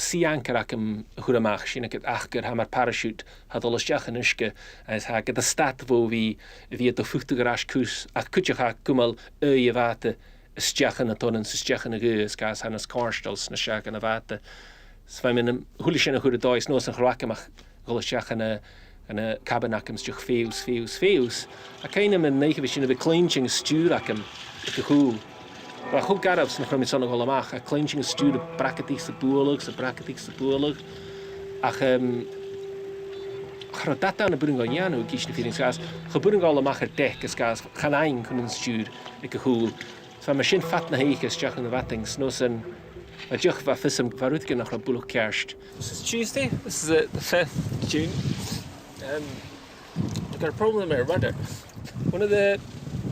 si anker ac yn hwramach sy'n ac achgyr ham ar parachute had olas jach yn ysge as ha gyda stat fo fi ydw ffwchtig ar as cws ac cwtioch ha gwmal y fate ysdiach yn y tonen ysdiach yn y gys gas hanes corstals na siach yn y fate so fa mi'n hwli sy'n y hwyr y does nos yn chwrac amach olas jach yn y cabin ac ymsdiach fews ac ein am yn neich fi sy'n y clenching stŵr ac ym y hwl Wel, chwb garaf sy'n chwrdd son o gol amach, a clenching y stŵr y bracketig sy'n bwylwg, Ach, chwrdd data yn y bwrdd yn gol ianw, gys na ffyrin sgas, chwrdd bwrdd yn gol amach ar dec ysgas, chanain cwn yn stŵr y gyhwl. So mae sy'n ffat na heich ysdiach yn y fatings, nos yn a diolch fa ffysym farwyd gyda chwrdd bwlwg kerst. This is Tuesday, this is the 5th of June. I've got a problem with my rudder. One of the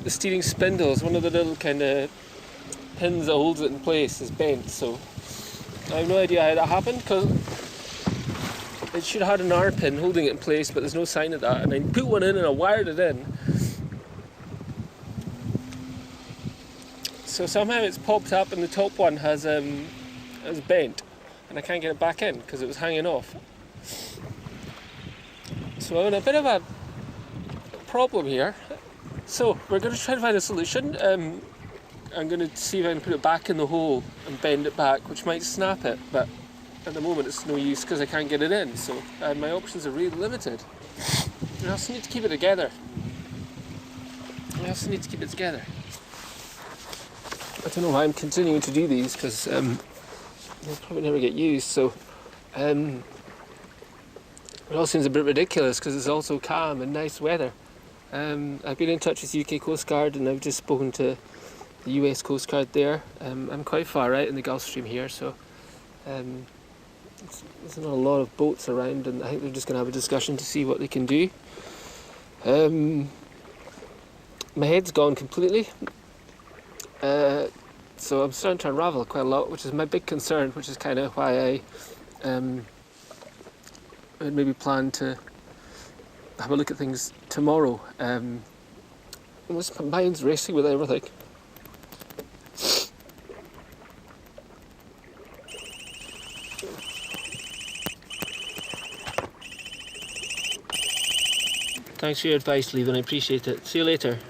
steering spindles, one of the little kind of pins that holds it in place is bent, so I have no idea how that happened because it should have had an R pin holding it in place, but there's no sign of that. And I put one in and I wired it in, so somehow it's popped up and the top one has bent, and I can't get it back in because it was hanging off. So I'm in a bit of a problem here. So we're going to try to find a solution. I'm going to see if I can put it back in the hole and bend it back, which might snap it, but at the moment it's no use because I can't get it in, so my options are really limited. I also need to keep it together. I don't know why I'm continuing to do these because they'll probably never get used, so it all seems a bit ridiculous because it's also calm and nice weather. I've been in touch with UK Coast Guard and I've just spoken to the US Coast Guard there. I'm quite far out in the Gulf Stream here, so there's not a lot of boats around, and I think they're just going to have a discussion to see what they can do. My head's gone completely, so I'm starting to unravel quite a lot, which is my big concern, which is kind of why I had maybe planned to have a look at things tomorrow. My mind's racing with everything. Thanks for your advice, Levan. I appreciate it. See you later.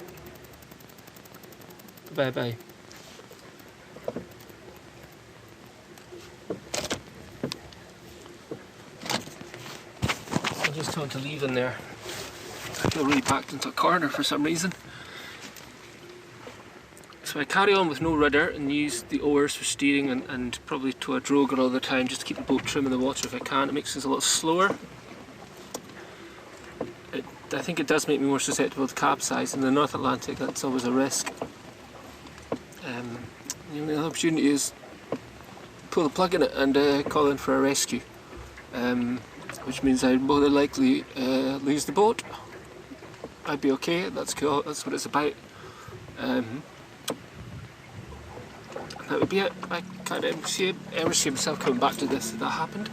Bye-bye. I just told to leave in there. I feel really backed into a corner for some reason. So I carry on with no rudder and use the oars for steering and probably tow a droger all the time just to keep the boat trim in the water if I can. It makes things a lot slower. I think it does make me more susceptible to capsize. In the North Atlantic, that's always a risk. The only opportunity is pull the plug in it and call in for a rescue, which means I'd more than likely lose the boat. I'd be okay, that's cool, that's what it's about. That would be it. I can't ever see myself coming back to this if that happened.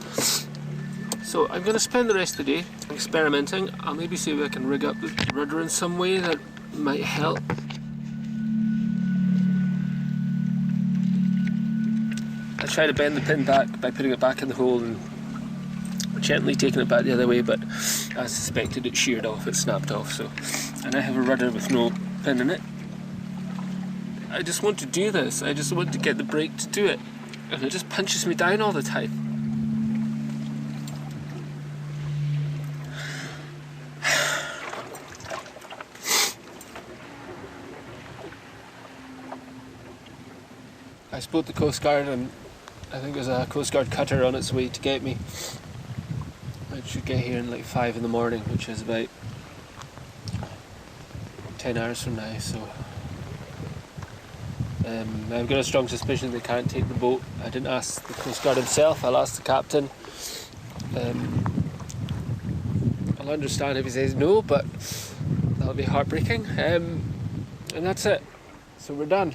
So I'm going to spend the rest of the day experimenting. I'll maybe see if I can rig up the rudder in some way that might help. I tried to bend the pin back by putting it back in the hole and gently taking it back the other way, but I suspected it sheared off, it snapped off. So, and I have a rudder with no pin in it. I just want to do this. I just want to get the brake to do it, and it just punches me down all the time. I spoke to the Coast Guard, and I think there's a Coast Guard cutter on its way to get me. It should get here in like 5 in the morning, which is about 10 hours from now, so I've got a strong suspicion they can't take the boat. I didn't ask the Coast Guard himself, I'll ask the captain. I'll understand if he says no, but that'll be heartbreaking. And that's it. So we're done.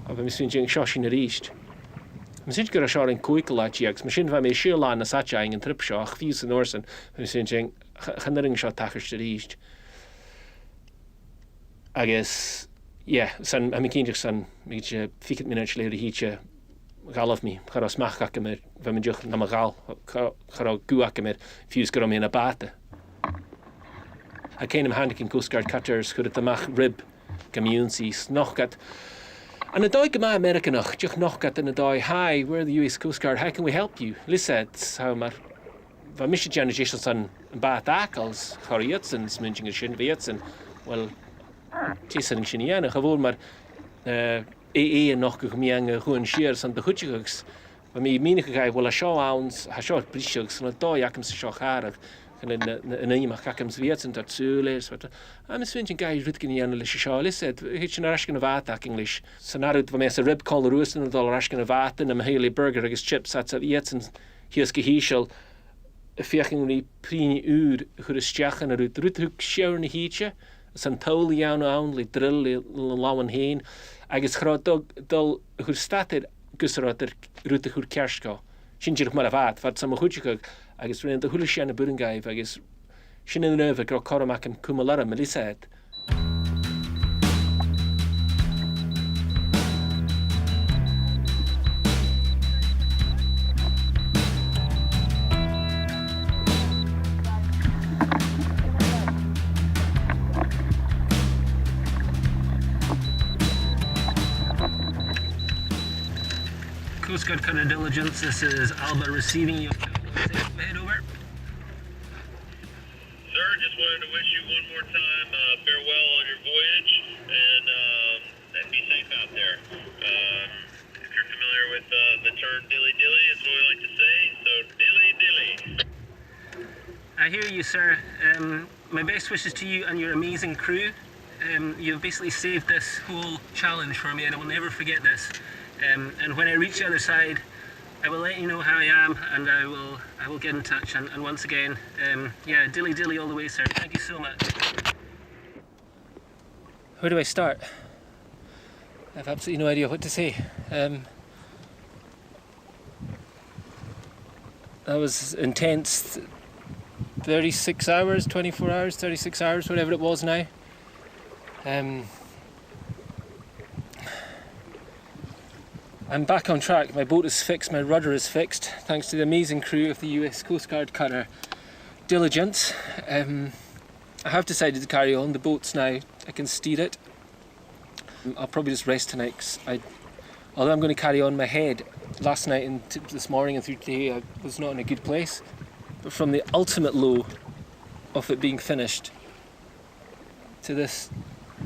I've been swinging Shoshing at East. Myslím gur a seo an cuiiceláí agus mar sin bheith mé siúláán na sateing an trip seo ach fiú san orsan sin chanaring seo tachaiste ríist. Agus, san a mi cínteach san míte 50 minút léir a híte galamh mí char a smachach amir bheith me deoch na gáil char a gúach amir fiús go mé na báta. A céanam handic in Coast Guard cutters chud amach rib communities nachgat. And a dói gama Americanach, just nachgat and a dói, hi, we're the US Coast Guard, how can we help you? Listen, how mar va mishe generation san bat akals, chariotsen, smunching a shin vietsen, well, tisan shiniana, havol mar and noch gumianga Chuain Shiair san de hutchigs. Va mi minige guy, well a show ounds, ha short brishugs, and a dói yakam se show harag. En een makakams vietsen dat zules wat I'm switching guy ritken in the shale said hitch na rasken vat English sanarut van mes rib call roast and dollar rasken vat and a hele burger agus chips at vietsen hiers gehishel feking ni prine uur gur stjachen er ut rutruk shower ni hietje san tolian only drill lawen heen agus grot dol gur stated gusrater rutte gur kerska sinjir mar vat wat sam goedjig agus rin de hula sian a buringaif agus sin in növe gro koramak am kumalara melisad. Coast Guard kind of diligence. This is Alba receiving you. Head over. Sir, just wanted to wish you one more time farewell on your voyage and be safe out there. If you're familiar with the term dilly dilly, it's what we like to say, so dilly dilly. I hear you, sir. My best wishes to you and your amazing crew. You've basically saved this whole challenge for me and I will never forget this. And when I reach the other side, I will let you know how I am, and I will get in touch. And once again, dilly dilly all the way, sir. Thank you so much. Where do I start? I have absolutely no idea what to say. That was intense. 36 hours, 24 hours, 36 hours, whatever it was now. I'm back on track. My boat is fixed, my rudder is fixed, thanks to the amazing crew of the US Coast Guard cutter Diligence. I have decided to carry on. The boat's now, I can steer it. I'll probably just rest tonight, 'cause although I'm going to carry on, my head last night and this morning and through today, I was not in a good place. But from the ultimate low of it being finished to this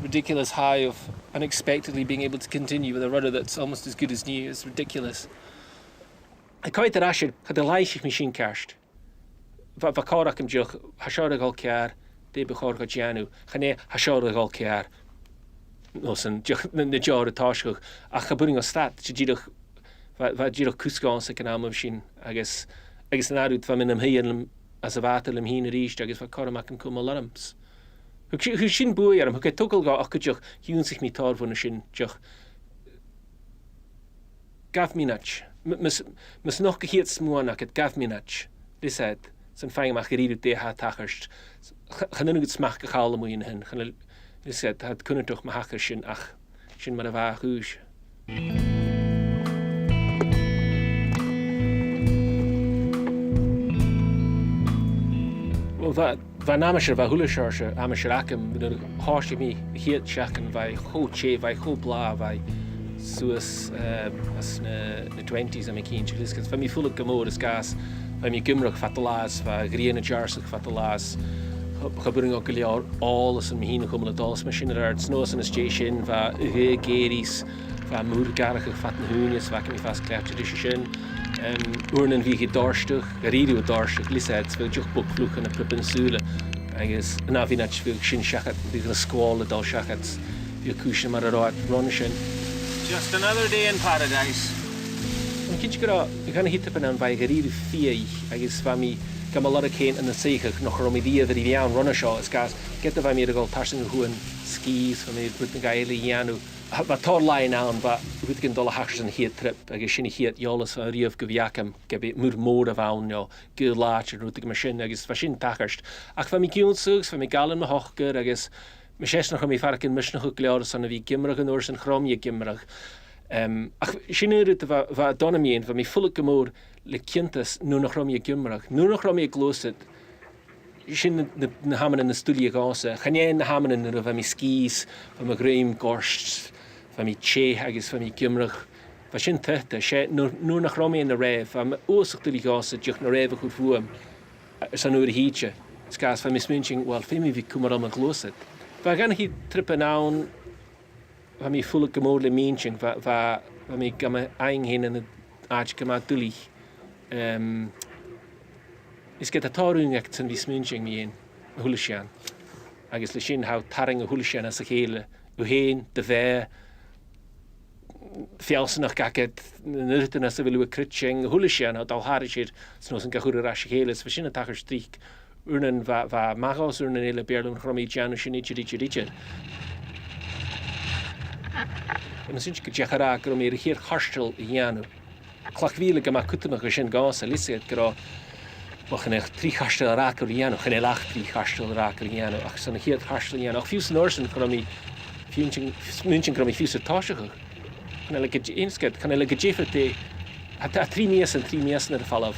ridiculous high of unexpectedly being able to continue with a rudder that's almost as good as new is ridiculous. I quite the rashid had a leish machine cast. Vakarach am joch, hashara gal kiar, de bechor gajianu, hane hashara gal kiar. No san joch na jar tashko, a chaburing o stat, jidoch jidoch kuskan se kanam machine, I guess an adut van minam hier as a vatel hin reached, I guess vakarach am kumalarams. Who shin buoyarm, who get toggle got akujach, yun sich mi tar von a shin joch. Gav mi nach. Mus noch gehiet smuanak at gav mi nach. This said, san fang mach geridu de ha tachert. Chanunu gut smach gechal mo in hen. This said, had kunnen toch ma hacher shin ach. Shin mar a va huge. Well, that. Van amateur va hula sharsha amateur akem with a harsh me heat shaken vai ho che vai ho bla vai suas as the 20s am keen chilis cuz for me full of gamor gas by me gimruk fatalas va green jars fatalas geburing ook liar alles en heen kommen alles machine daar snows en station va geris va moergarige fatten hoenies va kan me vast klaartje dishin urnen wie gedarstig radio darstig lisets wil joch boek vloeken en propensule I guess na vi nach vil shin shachat vi gonna squall dal shachats vi kushin mar right runishin just another day in paradise on kitchgra vi kan hit up an by geridu fie I guess for me come a lot of cane in the seeker noch romi die vir die aan runner show is gas get the me to go passing who and skis for me with the guy Yanu tá láin an ba bhuiigin dul hasan hiad trip agus sinna hiad jólas a riomh go bhheacham go bit mór a bhain go láir ruúta mar sin agus fa sin takarst. Ach fa mi giúnsúgus fa mi galan ma hochgur agus me séisnach mi farcin misna chu leir sanna bhí gimrach an uair san chromí gimrach. Ach sin úrút bha donamíon fa mi fulla go mór le cinntas nú nach chromí gimrach. Nú nach chromí glósid sin na haman na stúlí gása. Chanéin na haman na ra mi skís, fa mi gréim gorst, fa mi ché agus fa mi gimrach. Fa sin tuta, sé nú nach chromí na réh, fa mi ósach stúlí gása diach na réh chu fuam san úr híte. Sgas fa mi smúnting, wel, fi mi vi cumar am a glósid. Fa gan hi trip an awn, fa mi fulla go mór le mínsing, fa mi gama ein hyn yn ag gama dúlí. Is get a tarún ag tan vi smúnting mi ein a húlisian. Agus le sin hau taring a húlisian as a chéle. U héin, de bhe, fialsanach gagad, nyrtan as a vilu a crytsing, a húlisian a dal harisir, snos an gachur a ras a chéle, fa sin a tachar strík. Urnan va magos urnan ele berlum chromi janu shinichirichirichir. En dan sinch gejachara grom hier harstel janu. Klachwiele gama kutemach sin gas liset gra. Wachen echt 3 harstel rakel janu, geen 3 harstel rakel janu. Ach san hier harstel janu. Ach fius norsen chromi münchen chromi fius tasche. Kan ele gejinsked, kan ele gejefete. Hat 3 mies en 3 mies na de fall af.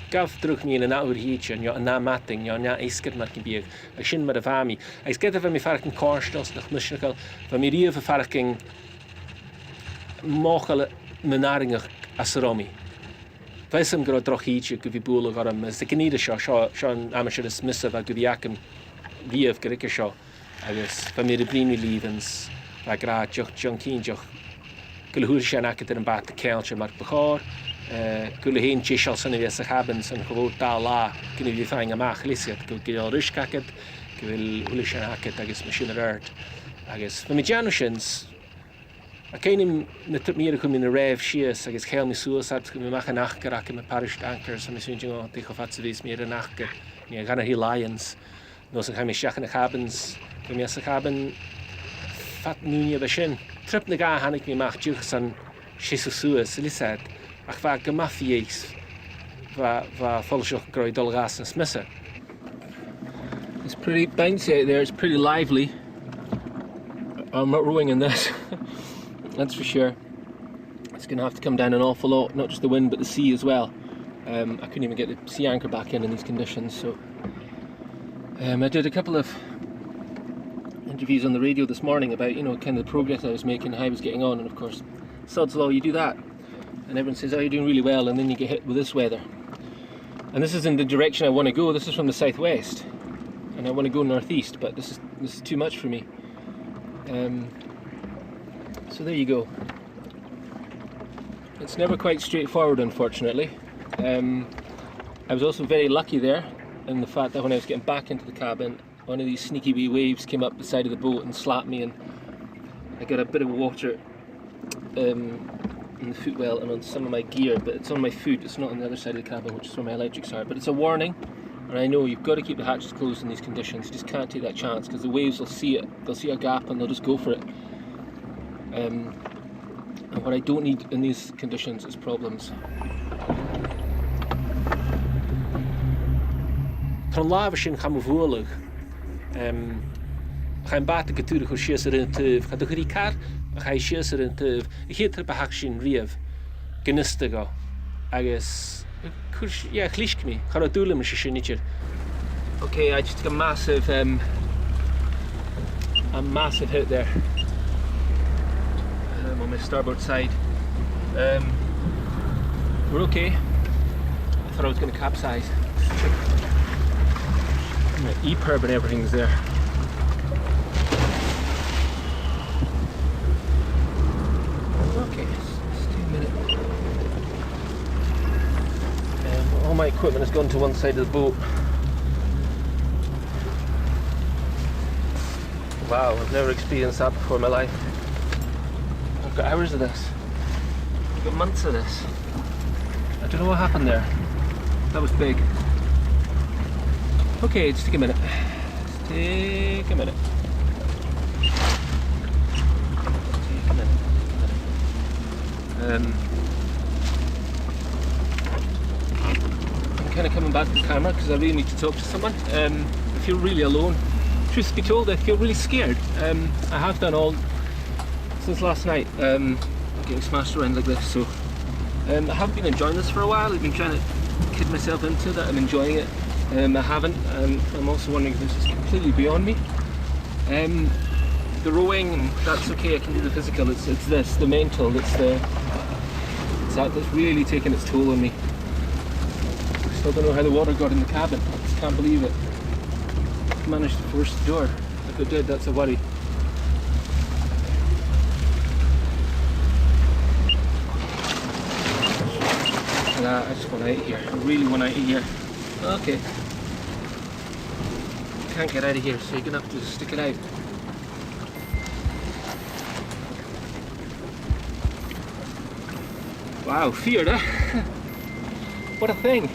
Gaf druk mi in an awr hietje, en na matting, na eisked mat kin bieg. A sin mar a vami. Eis get af mi farking korstels nach mishnakal, va mi rief a farking mochel menaringach asaromi. Weisam gro droch hietje go vi boel garam, is de genide Sean amateur is missa va go viakem rief gerike seo. Agus va mi de brini lievens, va gra joch jonkin joch. Gulhur sian aket er an bat de keeltje mar bechar. Gule heen tjishal sanne wees a habens en gewoon da la kunnen we fijn amach liset gul ruskaket gul ulishan haket agus machine art agus van mi janushins a kenim na tripmiere kum in a rev shias agus hel mi suicide kum mach nach gerak met parish anchors so mi sinjing te gofatse wees meer nach mi gana hi lions no so mi shachen habens kum mi haben fat nunie beshin trip na ga han ik mi mach juch san shisusus liset ach va gemafies va volshoch groei dolgas en smisse. It's pretty bouncy out there, it's pretty lively. I'm not rowing in this, that's for sure. It's going to have to come down an awful lot, not just the wind but the sea as well. I couldn't even get the sea anchor back in these conditions, so I did a couple of interviews on the radio this morning about, you know, kind of the progress I was making, how I was getting on, and of course, sod's law, you do that. And everyone says, oh, you're doing really well, and then you get hit with this weather. And this is in the direction I want to go. This is from the southwest, and I want to go northeast, but this is too much for me. So there you go. It's never quite straightforward, unfortunately. I was also very lucky there in the fact that when I was getting back into the cabin, one of these sneaky wee waves came up the side of the boat and slapped me, and I got a bit of water in the footwell and on some of my gear, but it's on my foot, it's not on the other side of the cabin, which is where my electrics are. But it's a warning, and I know you've got to keep the hatches closed in these conditions. You just can't take that chance, because the waves will see it, they'll see a gap and they'll just go for it. And what I don't need in these conditions is problems. Tron lava sin chamuvúlig. Chaim bata geturig chu sias ar an tuv. Cha duch car, a chai sias ar an tuv. I hétar behach sin riamh gynista go. Agus, chlisk mi. Char a dúla me sin nitir. Okay, I just took a massive hit there. On my starboard side. We're okay. I thought I was going to capsize. My E-perb and everything's there. Okay, just 2 minutes. All my equipment has gone to one side of the boat. Wow, I've never experienced that before in my life. I've got hours of this. I've got months of this. I don't know what happened there. That was big. Okay, just take a minute. Just take a minute. I'm kind of coming back to the camera because I really need to talk to someone. I feel really alone. Truth be told, I feel really scared. I have done all since last night, getting smashed around like this. So I haven't been enjoying this for a while. I've been trying to kid myself into that I'm enjoying it. I haven't. I'm also wondering if this is completely beyond me. The rowing, that's okay. I can do the physical. It's this, the mental. It's that that's really taking its toll on me. Still don't know how the water got in the cabin. I just can't believe it. Managed to force the door. If it did, that's a worry. Nah, I just want out of here. I really want out of here. Okay. Can't get out of here, so you're gonna have to stick it out. Wow, fear, eh? What a thing.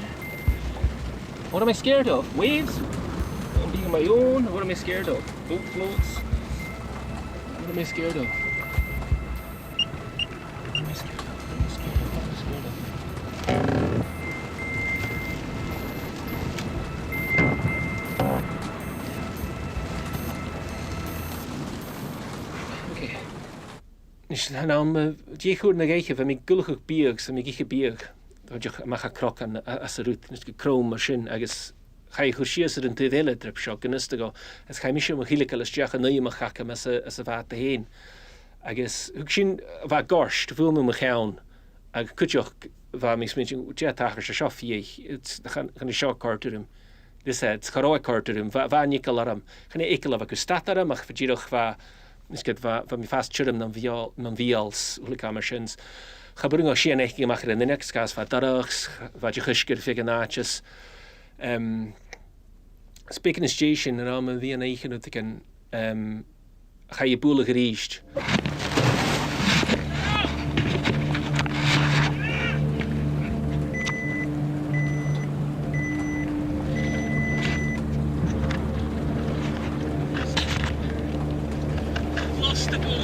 What am I scared of? Waves? I'm being on my own? What am I scared of? Boat floats? What am I scared of? What am I scared of? What am I scared of? What am I scared of? Okay. Now I'm díchúr na gaiche, fa mi gulchach bíag, sa mi giche bíag. Dúidech macha croc an as a rút, nus go chróm mar sin, agus chai chur sias ar an tuile drip seo, gynnista go, as chai misio mo chilical as diach an naimach chacham as a vat a hen. Agus, hwg sin va gorst, fwyl mo chawn, ag cwtioch va mis mynd, tia tachar sa sio fiech, chan I sio corturum. This head, scharoa corturum, va nical aram, chan ekel av a gustataram, ach fagiroch va, misged va mi fast churum nan vials, ulikamashins. Chabrung o sian eich gymach yn unig, sgas va darachs, va jichysgir figanachus. Speaking of station, yn am yn fi yn eich yn ydych yn chai I bwlig yr eist. Lost the boat.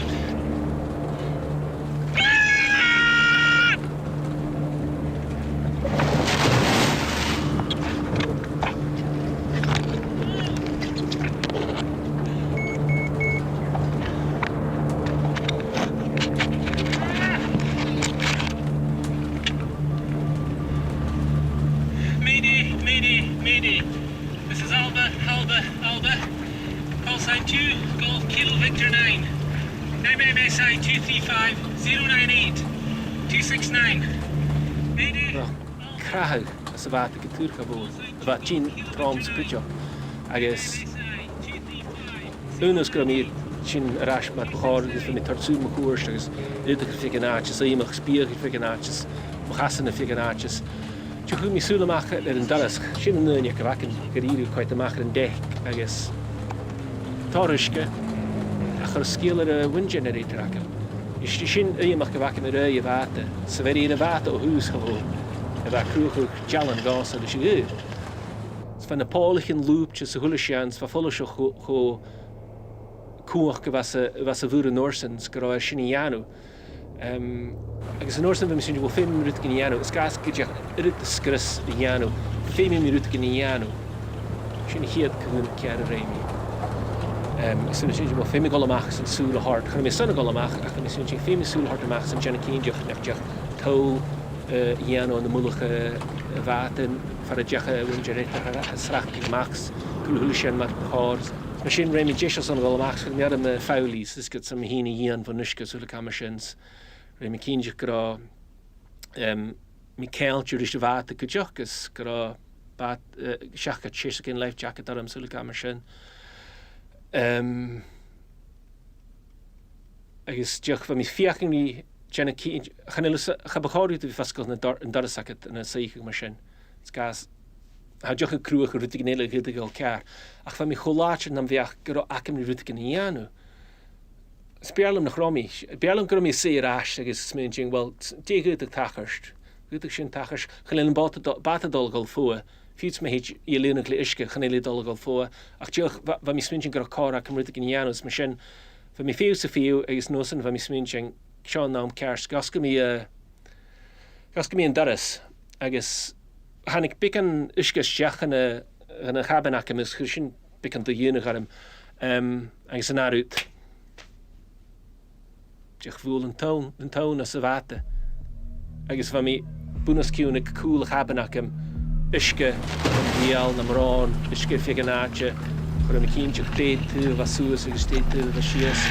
Mayday. This is Alba. Call sign 2, Golf Kilo Victor 9. NY2SY 235 098 269. Mayday. Crahag, as a vat a gytwrch bod. A vat gyn troms pwtio. Agus, unus gyda mi gyn yr asmat bchor, gyda mi tarsŵr my cwrs, agus ydych ffiganachus, aimach sbiach ffiganachus, mchasan y ffiganachus. Tuch mi sŵl amach yn daras, sy'n yn nyn ac yn gyda'r quite amach yn dech, agus torysga, ach ar sgil ar y wind generator ac yn. Sy'n amach gyfach yn yr y fata, sa feri yn y fata o hwys chyfo, efo crwch o'ch jalan gas ar y sy'n gyr. Fan y polich yn lŵp, sy'n hwylisians, fa ffolwys o'ch cwch gyfas y fwr yn orsans, gyda ar sy'n I ianw. Agus yn orsyn fe mi sy'n gwybod 5 minut gyn I ianw, ysgas gyda yryd ysgrys I ianw, 5 minut gyn I ianw. Sy'n hiad cyn ciar y reimi. Sy'n sy'n gwybod 5 gol amach sy'n sŵl o hort. Chyn mi sy'n gol amach, ac yn sy'n 5 sŵl hort amach sy'n djan y cyndiach nefdiach tow I ianw yn y mwlwch y fat yn ffarad diach y wyngeretor a srach gyda machs, gwlhwylisian mat bchors. Mae sy'n reimi jesio sy'n gol amach, sy'n mi ar y ffawlis, ysgyd sy'n mi hyn I ian fo nysgyd sŵl y camasyns. Mi cyndiach gyda mi cael tiwrys y fat y cydioch ys gyda siach at chys yn life jacket ar ymswyl y gamasyn. Agus diolch fa mi fiach yn ni jana cyn chanelus chabachori dy fi fasgol yn darasacat yn y seich ag masyn. Sgas ha diolch yn crwach yn rwydig yn eilig hydig o'r car. Ach fa mi chwlach yn am fiach gyda ac yn rwydig yn ianw. Sbierlum nach romi. Bierlum gyda mi seir as agus smynching, well, di gydag tachart. Gydag sy'n tachart. Chanelyn bata dolgol fwa. Fiwts me hych I lynach le iske chanelu dolgol fwa. Ach diolch fa mi smynching gyda cor ac yn rwydig yn ianw. Mae sy'n fa mi fiw sa fiw agus nosan fa mi smynching seán nám cears gas go mí an daras agus hanig bican isce steach yn y chaban ac ymys chwyr sy'n bican dy yw'n garym agus yn arwyd diolch fwyl yn tawn as y fata agus fa mi bwnas ciwn y cŵl y chaban ac ym isce yn ddial na mron isce ffig yn acha chwyr am y cyn diolch deud tyf a sŵs agus deud tyf a sias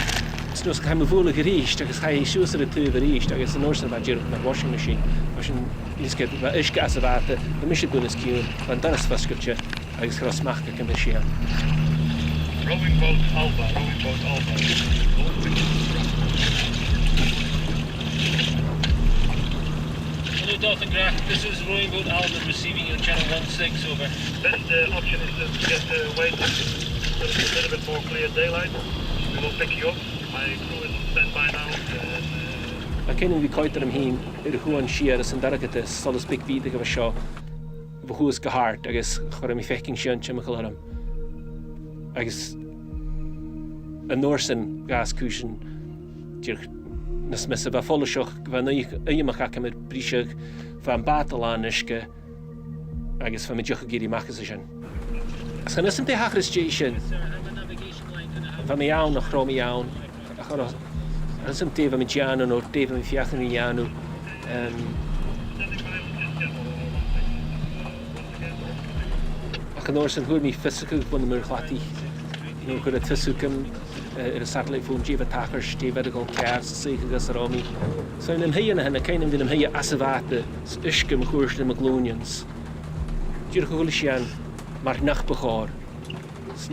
It's nos cael fwyl y gyrisht agus chai siws ar y tyf yr isht agus yn orsyn fa dirwch na washing machine Fashion isce isce as y fata y mysio bwnas ciwn fan daras fasgwtio agus gros mach ac yn bysio Rowing boat Alba. Hello, doimhneachd. This is rowing boat Alba receiving you on channel 16 over. Best option is to get the weight up so it's a little bit more clear daylight. We will pick you up. My crew is on standby now. A cyn i fi coeter am hyn Chuain Shiair as yn daragad solas big byd ag efo sio fy hwys gyhart agus chwarae mi fecking sion ti'n mychol aram agus y norsyn gas cwysyn diolch nes mes y fa ffolysioch fa iomradh ac am yr brisiog fa yn batal an ysga agus fa mi diolch o giri machas y sion as gan ysyn te hachris jason fa mi iawn o chrom i iawn ysyn te fa mi gianw o'r te fa mi fiach yn ianw ac yn orsyn hwyr mi ffysig bod yn myrchlati nhw'n gwrdd ffysig yr satellite phone jefa takar steva de golkar se gas romi so in hyn hyn kain in hyn asavate iskam khoorste maglonians dir golian maar nach begaar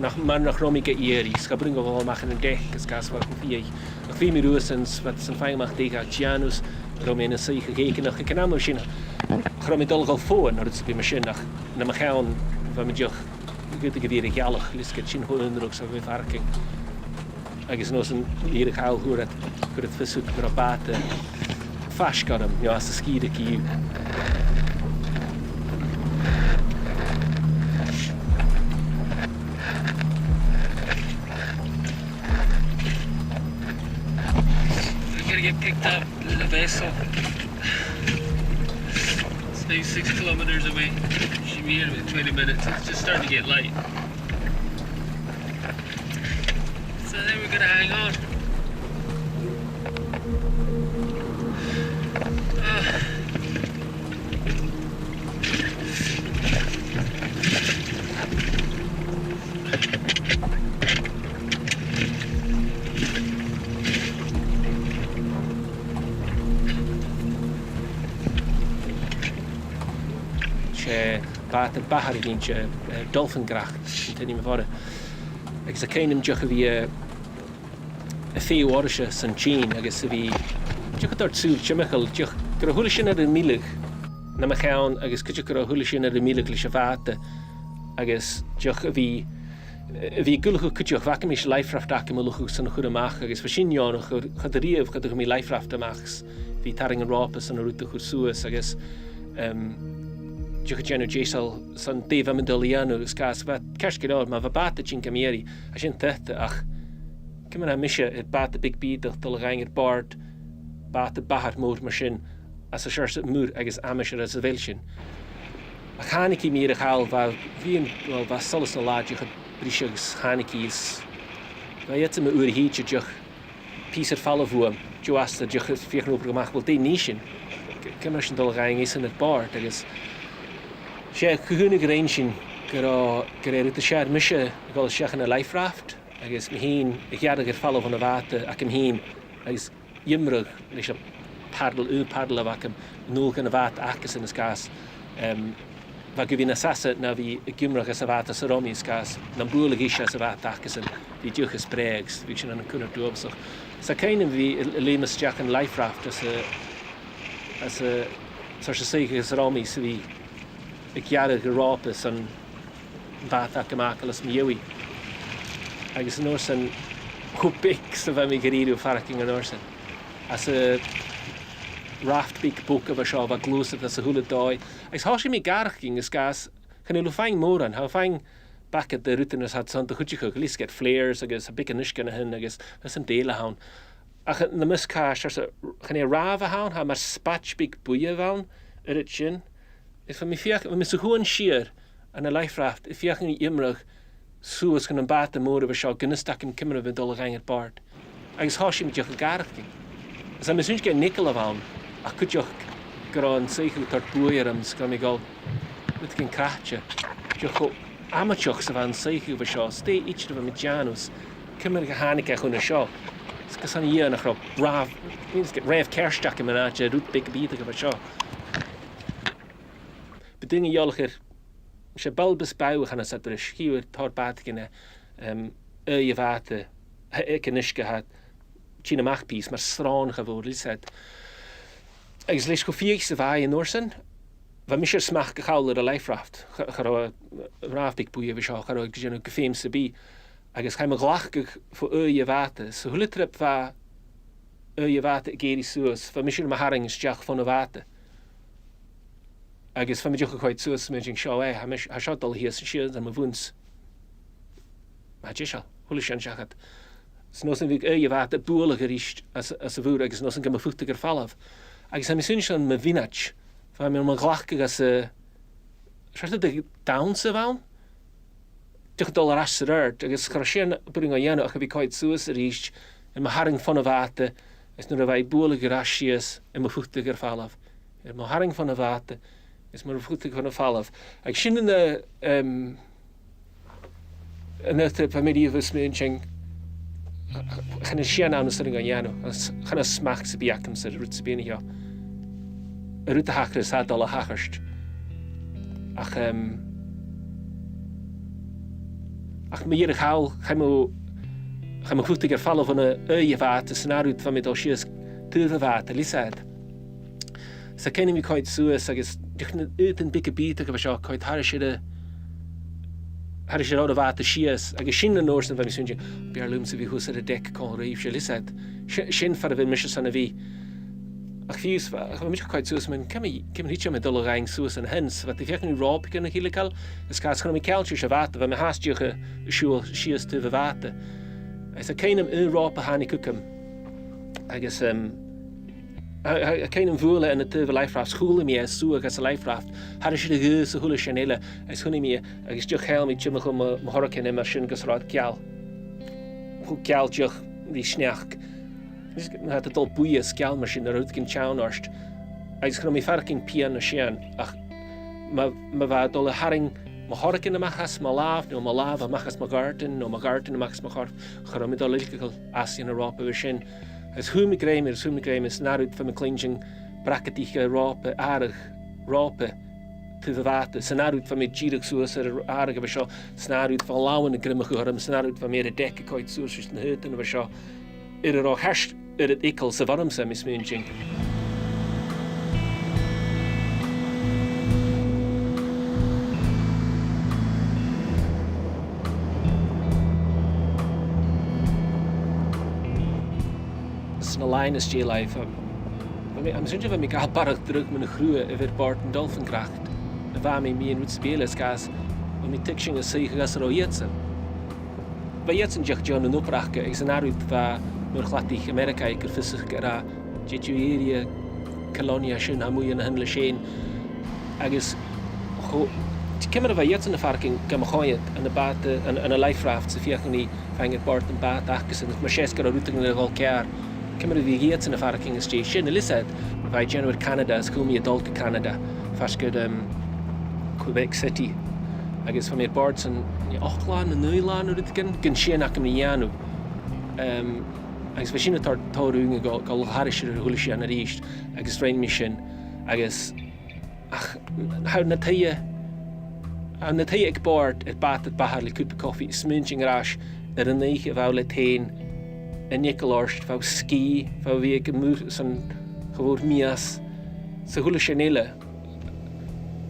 nach romi ge eri skabringo wel machen en dek gas wat vie vi mi roosens wat zijn fijn mag tegen Janus Romene se gekeken nog ik naam machine grom dol gal voor naar het machine na ma gaan van met jog ik weet weer galig lisket chin holen ook zo weer varking agus nos yn i'r cael hwyrad gwrdd ffyswyd gyda bat ffas gorym, as y sgyd y gyw. We're gonna get picked up in a vessel. It's now 6 kilometers away. Should be here in about 20 minutes. It's just starting to get light. So then we're gonna hang on. Bat y bhàrr I gyn dolphingracht yn tynnu me fore. Agus a cainam diolch fi y ffew orisio sy'n Chyn agus fi diolch o'r tsŵl Chymachal diolch gyda hwyl sy'n ar y milig na ma chawn agus gyda hwyl sy'n ar y milig lys y fata agus diolch fi gwlwch o cydioch fac am eisiau leifraft ac am ylwch sy'n chwr amach agus fa sy'n iawn o'ch chyd y riaf chyd o'ch mi leifraft amachs fi taring yn ropas yn yr wrth o'ch sŵas agus diolch genw jesal sy'n def am yn dylianw ysgas fa cers gyda ma fa bat y chi'n camieri a sy'n thyta ach cymryd am eisiau i'r bat y big byd o'ch dyl gain i'r bord bat y bhàrr mwr ma sy'n as y siars y mwr agos am eisiau as y fel sy'n a chanig I mir a chael fa fi'n wel fa solus na lad diolch brisiogs chanig Is fa yet am y ŵr hyd diolch pys yr ffal o fwam diolch diolch fiach nhw'n brgamach wel dyn nisyn cymryd sy'n dyl gain is yn y bord agos sé cúnig réin sin gur rút a séad mise gáil seach in a life raft agus mi hín I ghead gur fall van a bhata ac am hín agus iomradh leis a paddle a ac am nôl gan a bhat achas in a sgas fa go bhín a sasa na bhí iomradh as a bhat as a romi sgas na búla gíise as a bhat achas in bhí diuch a spregs bhí sin an cúnar dúbsach sa caiinam bhí lémas teach an life raft as a sar sa saige as a romi sa bhí ik jaren geroepen zijn water gemaakt als mieuwi. Agus yn orsyn hoe big ze van mij gerido farking yn orsyn. As a raft big book of a show of glúsaf as a hula dói. Agus hási mi garching is gas can you find more on how find back at the rutiners had son to hutchik at least get flares agus a big anish gan hin agus as an dela hound. ach na muscáis chana ráh hain ha mar spatbig buia bhain it sin. Is mi Chuain Shiair an a leithraft I fiachan iomradh suas gan an bat a mór a seo gynistach yn cymryd fy dol gain bord. Agus háisi mi diolch a garachting. As am ysynch gen nicol a bhain a cwtioch gron seichel tar bwyr am sgam I gol with gen crachia. Diolch o amatioch sa bhain seichel fy seo stay each of them Janus cymryd a hanig ech hwn a seo. Sgas an ian ach rob braf ref kerstach yn mynach a rwt big byd ag fy seo. Bedinge jolcher se balbus bouwig aan het er schieuwer tar baat gene je water ik en iske had China magpies maar straan geworden is het ik lees koffieigste vaai in Norsen van mischer smach gehouder de leifraft raafdik boeien we zo ga ik de gefeemste bi ik is geen glachtig voor je water zo hoe trip va je water geri soos van mischer maar haring is jacht van de water agus fan joch quite so smidging show ha shot all here shields and wounds ma jishal hulishan jachat snosen vik je wat de boele gericht as a vuur agus nosen gem futiger fallaf agus am sinchen me vinach van me glachke as shot de downs around $2 asserert agus krashen bring a jana a quite so richt en ma haring van water is nur vai boele gerashies en me futiger fallaf en ma haring van water is maar goed van falaf. Ik zie in de trip familie was menching gaan zien aan de string aan jano. Gaan smaak se biakem se rut bene ja. Rut hackers had alle hackerst. Ach me hier gaal gaan me goed te vallen van een water scenario van met als je te water lisad. Sa kennen mi quite suas agus yn big beat ag seo quite har shit out of at the shias agus sin na norsen van mi sunje bearlum se vi hus at a deck con reef she lisad sin far of mission son of vi ach fius mi quite suas men kemi hitcha me dol rang suas and hens wat if you rob can hilikal es gas kan mi culture shavat van me hast you shul shias to the water as a keinem rob hani kukum agus I can't voelen en het leifraft school me as so as a leifraft had is de geus hule chanelle as hunni me is joch hel me chimmer me horken en machine gesraad kjal hoe kjal joch die snach is het het al boeie skjal machine eruit kin chaunarst is gewoon me farking piano shan ach ma va dolle haring ma horken en machas ma laaf no ma lava machas ma garden machas ma hart gewoon met dolle as in Europa we shin as hoe me greim is naar uit van mijn klinging bracketige rape aardig rape te de water snaar uit van mijn girig soos aardige we zo snaar uit van lauwe grimmige harm snaar uit van meer de dekke kooit soos is de hut en we zo er ook herst het ikkel se warm zijn is menging na line is je life am sinje van me ga barg druk met een groe weer bord en dolfinkracht de waarmee me in moet spelen gas om me tikking is zeker gas er jetsen bij jetsen jag John en oprakke is een uit va nur glatig Amerika ik visser gera jetuerie kolonia schön hamuie en handle scheen agus go kimmer van jetsen de farking kan gooien en de baat en een life raft se vier nie vangen bord en baat achs en maar schesker routing de golkaar Kimmer vi geets in a farking station lisad by January Canada school me adult Canada fast good Quebec City I guess from your boards and Auckland and Newland or dit gen shin akem nianu I guess machine torung go harish hulish an east I guess train mission I guess how na tye ek board at bat baharli cup of coffee smunching rash an nege vauleteen en Nicolorst van ski van wie ik zijn gewoon mias ze goede chanelle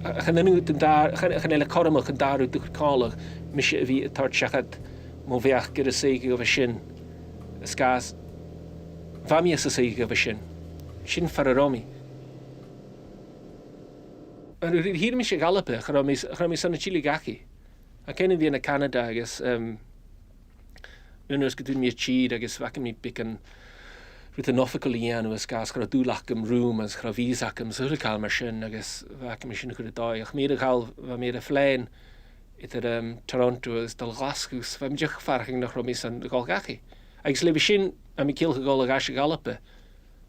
gaan nu daar gaan hele karma gaan daar uit de kalig misje wie het hart zegt maar weg keer zeker over shin skaas van mij is zeker over shin fararomi en hier misje galope gaan we zijn in Chile gaki ik ken wie in Canada is Unners gedun mir cheat agus wacken mi picken Rwyt yn offical I anw ys gas gyda dŵlach ym rŵm as gyda fisac ym sŵl cael mar sy'n agos fac ym sy'n gyda doi. Ach mir y cael fa mir y fflein i'r Toronto ys dal Glasgow. Fa mi jych farching nach romis yn gol gachi. Agos le fi sy'n am I cilch y gol ag as y galapa.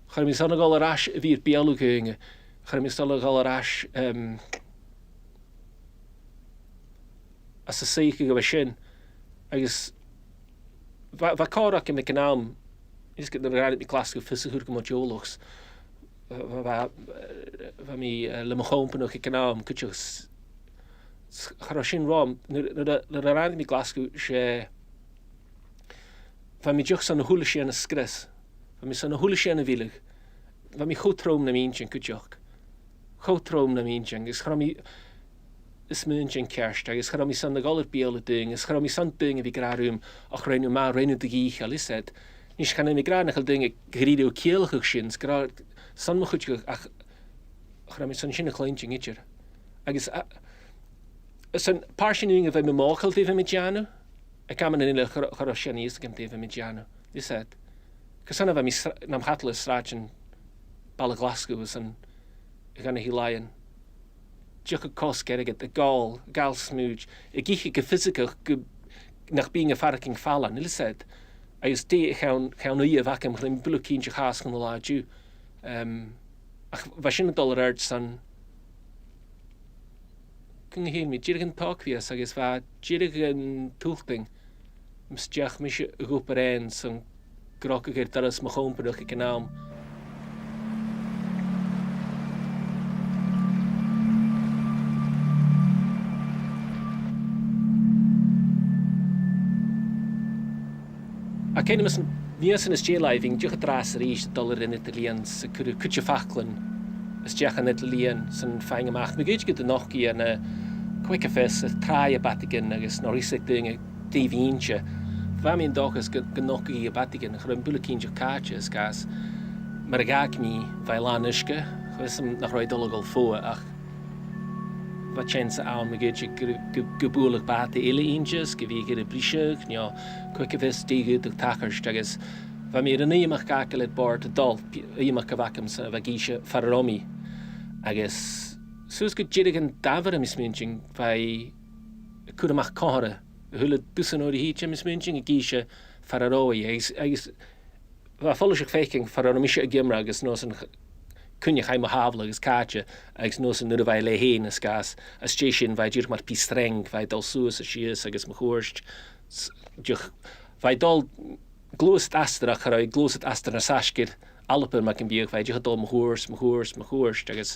Char mi son y gol ar as y fi'r bialw gyng. Char mi son y gol ar as as y seich y gyda sy'n. Agos fa corach ym y canam is gyda'r rhaid mi Glasgow ffysig hwrg yma diolwchs. Fa mi lymachon pan o'ch I canam cwtioch charo sy'n rom nyr rhaid mi Glasgow se fa mi diolch san y hwle sy'n ysgris. Fa mi san y hwle sy'n y filig. Fa mi chwtrom na mi'n sy'n cwtioch. Chwtrom na mi'n sy'n. Is charo mi is mynd sy'n kerst. Is charo mi san y golyr biel y dyng. Is charo mi san dyng y fi grarwm och rhaid ma rhaid dy gich al ised. Nis gan imi gran achal dyng gyridi o cielchwch sy'n. San mwch ych ach charo mi san sy'n y chlein sy'n gydger. Agos sy'n par sy'n yng fe mi mochel di fe mi dianw. Ac am yn ynile charo sy'n is gym di fe mi dianw. Ised. Cos yna fe mi nam chatl ysrach yn bal y Glasgow sy'n gan y hilaien. Diolch y cos gerigyd, y gal smwj, y gich y gyffysicach nach being a farking falan, ilised. A ys di chawn uif ac am chlym bwlw cyn sy'n chas gan y la diw. Ach fa sy'n y dolar erd san gyng mi, jirig yn talk fi as agos fa jirig yn tŵlting. Msdiach mi sy'n y gwp yr ein sy'n grog ag daras machon pynwch I gynnaam. A cael ymwys yn ysgeulachd, diolch y dras yr eich dolar yn Italian sy'n cwtio ffaclan ysdiach yn Italian sy'n ffaing ymach. Mae gyd gyda noch I yn y cwic a ffys y trai y batigan agos nor isig dyng y difintia. Fa mi'n doch ys gynoch I y batigan ac rwy'n bwlw cyndio cacha ys gas. Mae'r gag mi fe lan ysga, chwys am nach roi dologol ffwa ach fa chens awn mae gyd gybwlwg bati ili injas, gyfi gyda brisig, nio cwic a fys digyd ag tachars agos fa mi'r yn ymach gagel yd bord y dol, ymach gyfacam sy'n fa gisio fararomi. Agos, sŵs gyd jirig yn dafar am ysmynching, fa cwrdd amach cohra. Hwle dwsan o'r hyd am ysmynching y gisio fararoi. Agos, fa ffolwys ych feiking fararomi eisiau gymra agos nos yn cwniach haim o hafla agos cacha agos nos yn nŵr fai le hen ys gas. As station fai jirig mar pistreng, fai dol sŵs a sias agos mchwrst. Fai dol glwst astra ach roi glwst astra na sasgir alper mac yn biog fai jirig dol mchwrst agos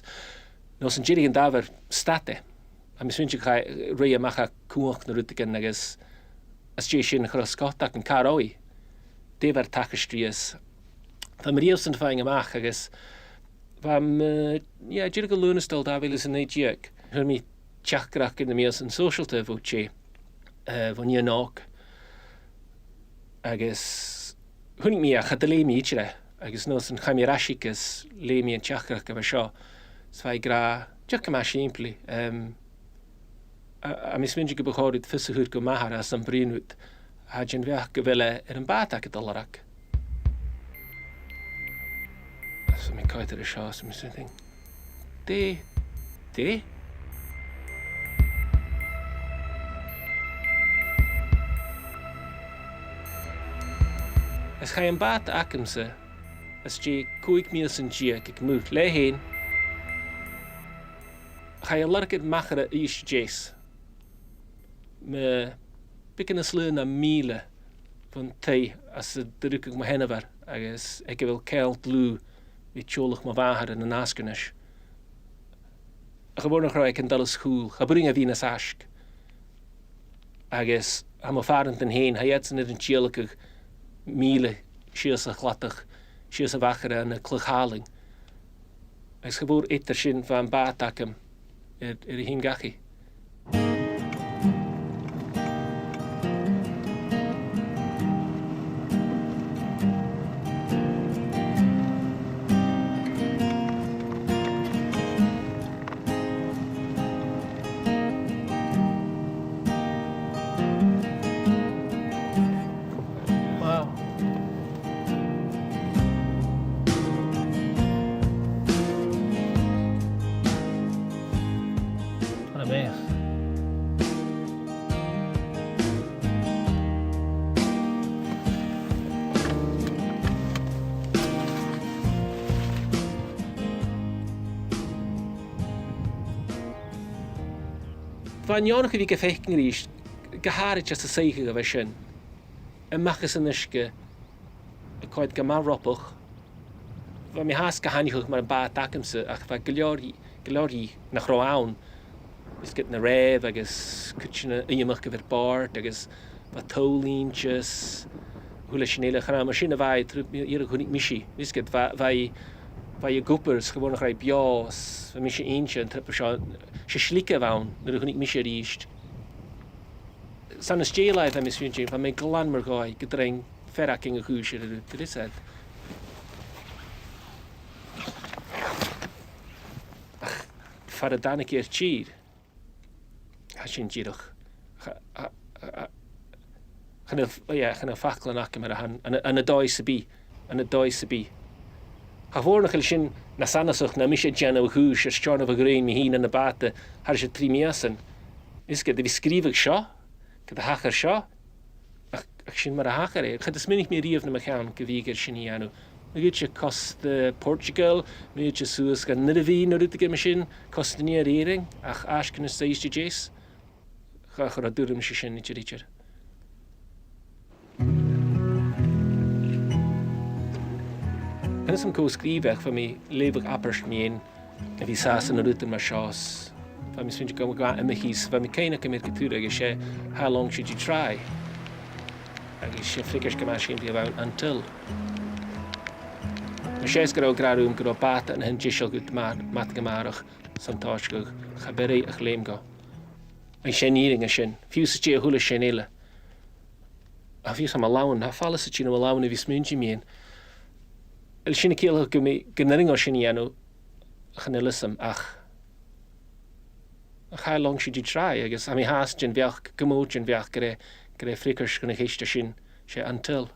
nos yn jirig yn dafar state. A mis fynd i'ch rei amach a cwch na rwyddigan agos as station ach rosgot ac yn caroi. Defar tachastrias. Fa marios yn ffaing amach agos fam, jirig y lwn ystol dafel ys yn neud jiag. Hwyr mi tiachgrach gyda mi os yn social te fwt chi. Fo ni yn og. Agos, hwn mi a chadale mi ichre. Agos nos yn chami rasig ys le mi yn tiachgrach gyda sio. Sfai gra, diolch am asi impli. A mis fynd i gybychorid ffysig hwyr gymahar as am brynwyd. A dyn fiach gyfele yn bat ac y dolarag. So mi'n coed ar y sio, so mi'n sy'n di? As chai yn bat ac ymsa, as di cwig mi sy'n gia gyg mwch le hen, chai yn largyd machar a is jes. Me bygyn ys lyn a mile van tei as y dyrwgwg ma henafar, agos ag fel cael blw vi tjolach ma wahar yn y nasgynys. Ach a nog roi ac yn dalus hŵl, a bring a finas ask. Agos, am o farant yn hen, ha iad sy'n yn tjolach mile sias a chlatach, sias a wachar yn y clychaling. Agos gebwr eiter sy'n fan bat ac am y hyn gachi. Bhain Ionnach a bhí go féicin ríist, go háirit just a saocha go bheith sin. Machchas an isce a chuid go mar ropach, bha mi has go haniuch mar an bát acamsa ach bha goleorí nach roáin. Is get na réibh agus cuitina iomach go bhir báirt agus bha tólíntes, thula sin éile chana mar sin a bhaid ar a chunig misí. Is get bha i gúpars go bhna raibh biás, bha mi sé aonse an tripa seo, sé slíca bhain nar a chunig misí a ríist. San na stéalaid am is fiúnte, bha mé glan mar gáid go dring ferracing a chúis ar a rúd, is ed. Ach, far a danig ar tír, ha sin díirech. Chana fachlan ac am ar a han, an a NY2SY, an a NY2SY. Ha bhórnach sin na sanasach na mi sé djana a chúis ar stjorna a gréin mi hín an a bata, har sé trí miasan. Is go bhí scríbh seo, go a hachar seo, ach sin mar a hachar é. Chad is minnig mé riamh na mechan go bhí gur sin í anú. Mi gyd sé cost Portugal, mi gyd sé suas gan nid a bhí nó rúta me sin, cost ní a réring, ach ascan is saiste jés. Chachar a dúrim sé sin nítir rítir. Gan is am có scríbech fa mi lébach apart miin a bhí sásan na rúta mar seás. Fa mi sfinge go gá imichís, fa mi céine go mér gotúra agus sé how long should you try? Agus sé fricars go mar sin bí bhain until. Ma sé go gradúm go bata an hen díisiil go mat go marach san táisgóch chaberí a chléim go. An sé níring a sin, fiú sa tí a thula sin éile. A fiú sam a láin, ha falla sa tí a láin a bhí smúnti miin. El sinna céalach go mé gnaring ó sin dhéanú chana lisam ach how long should you try? Agus a mi has gin bheach gomód gin bheach go ré fricars gona chéiste sin sé until.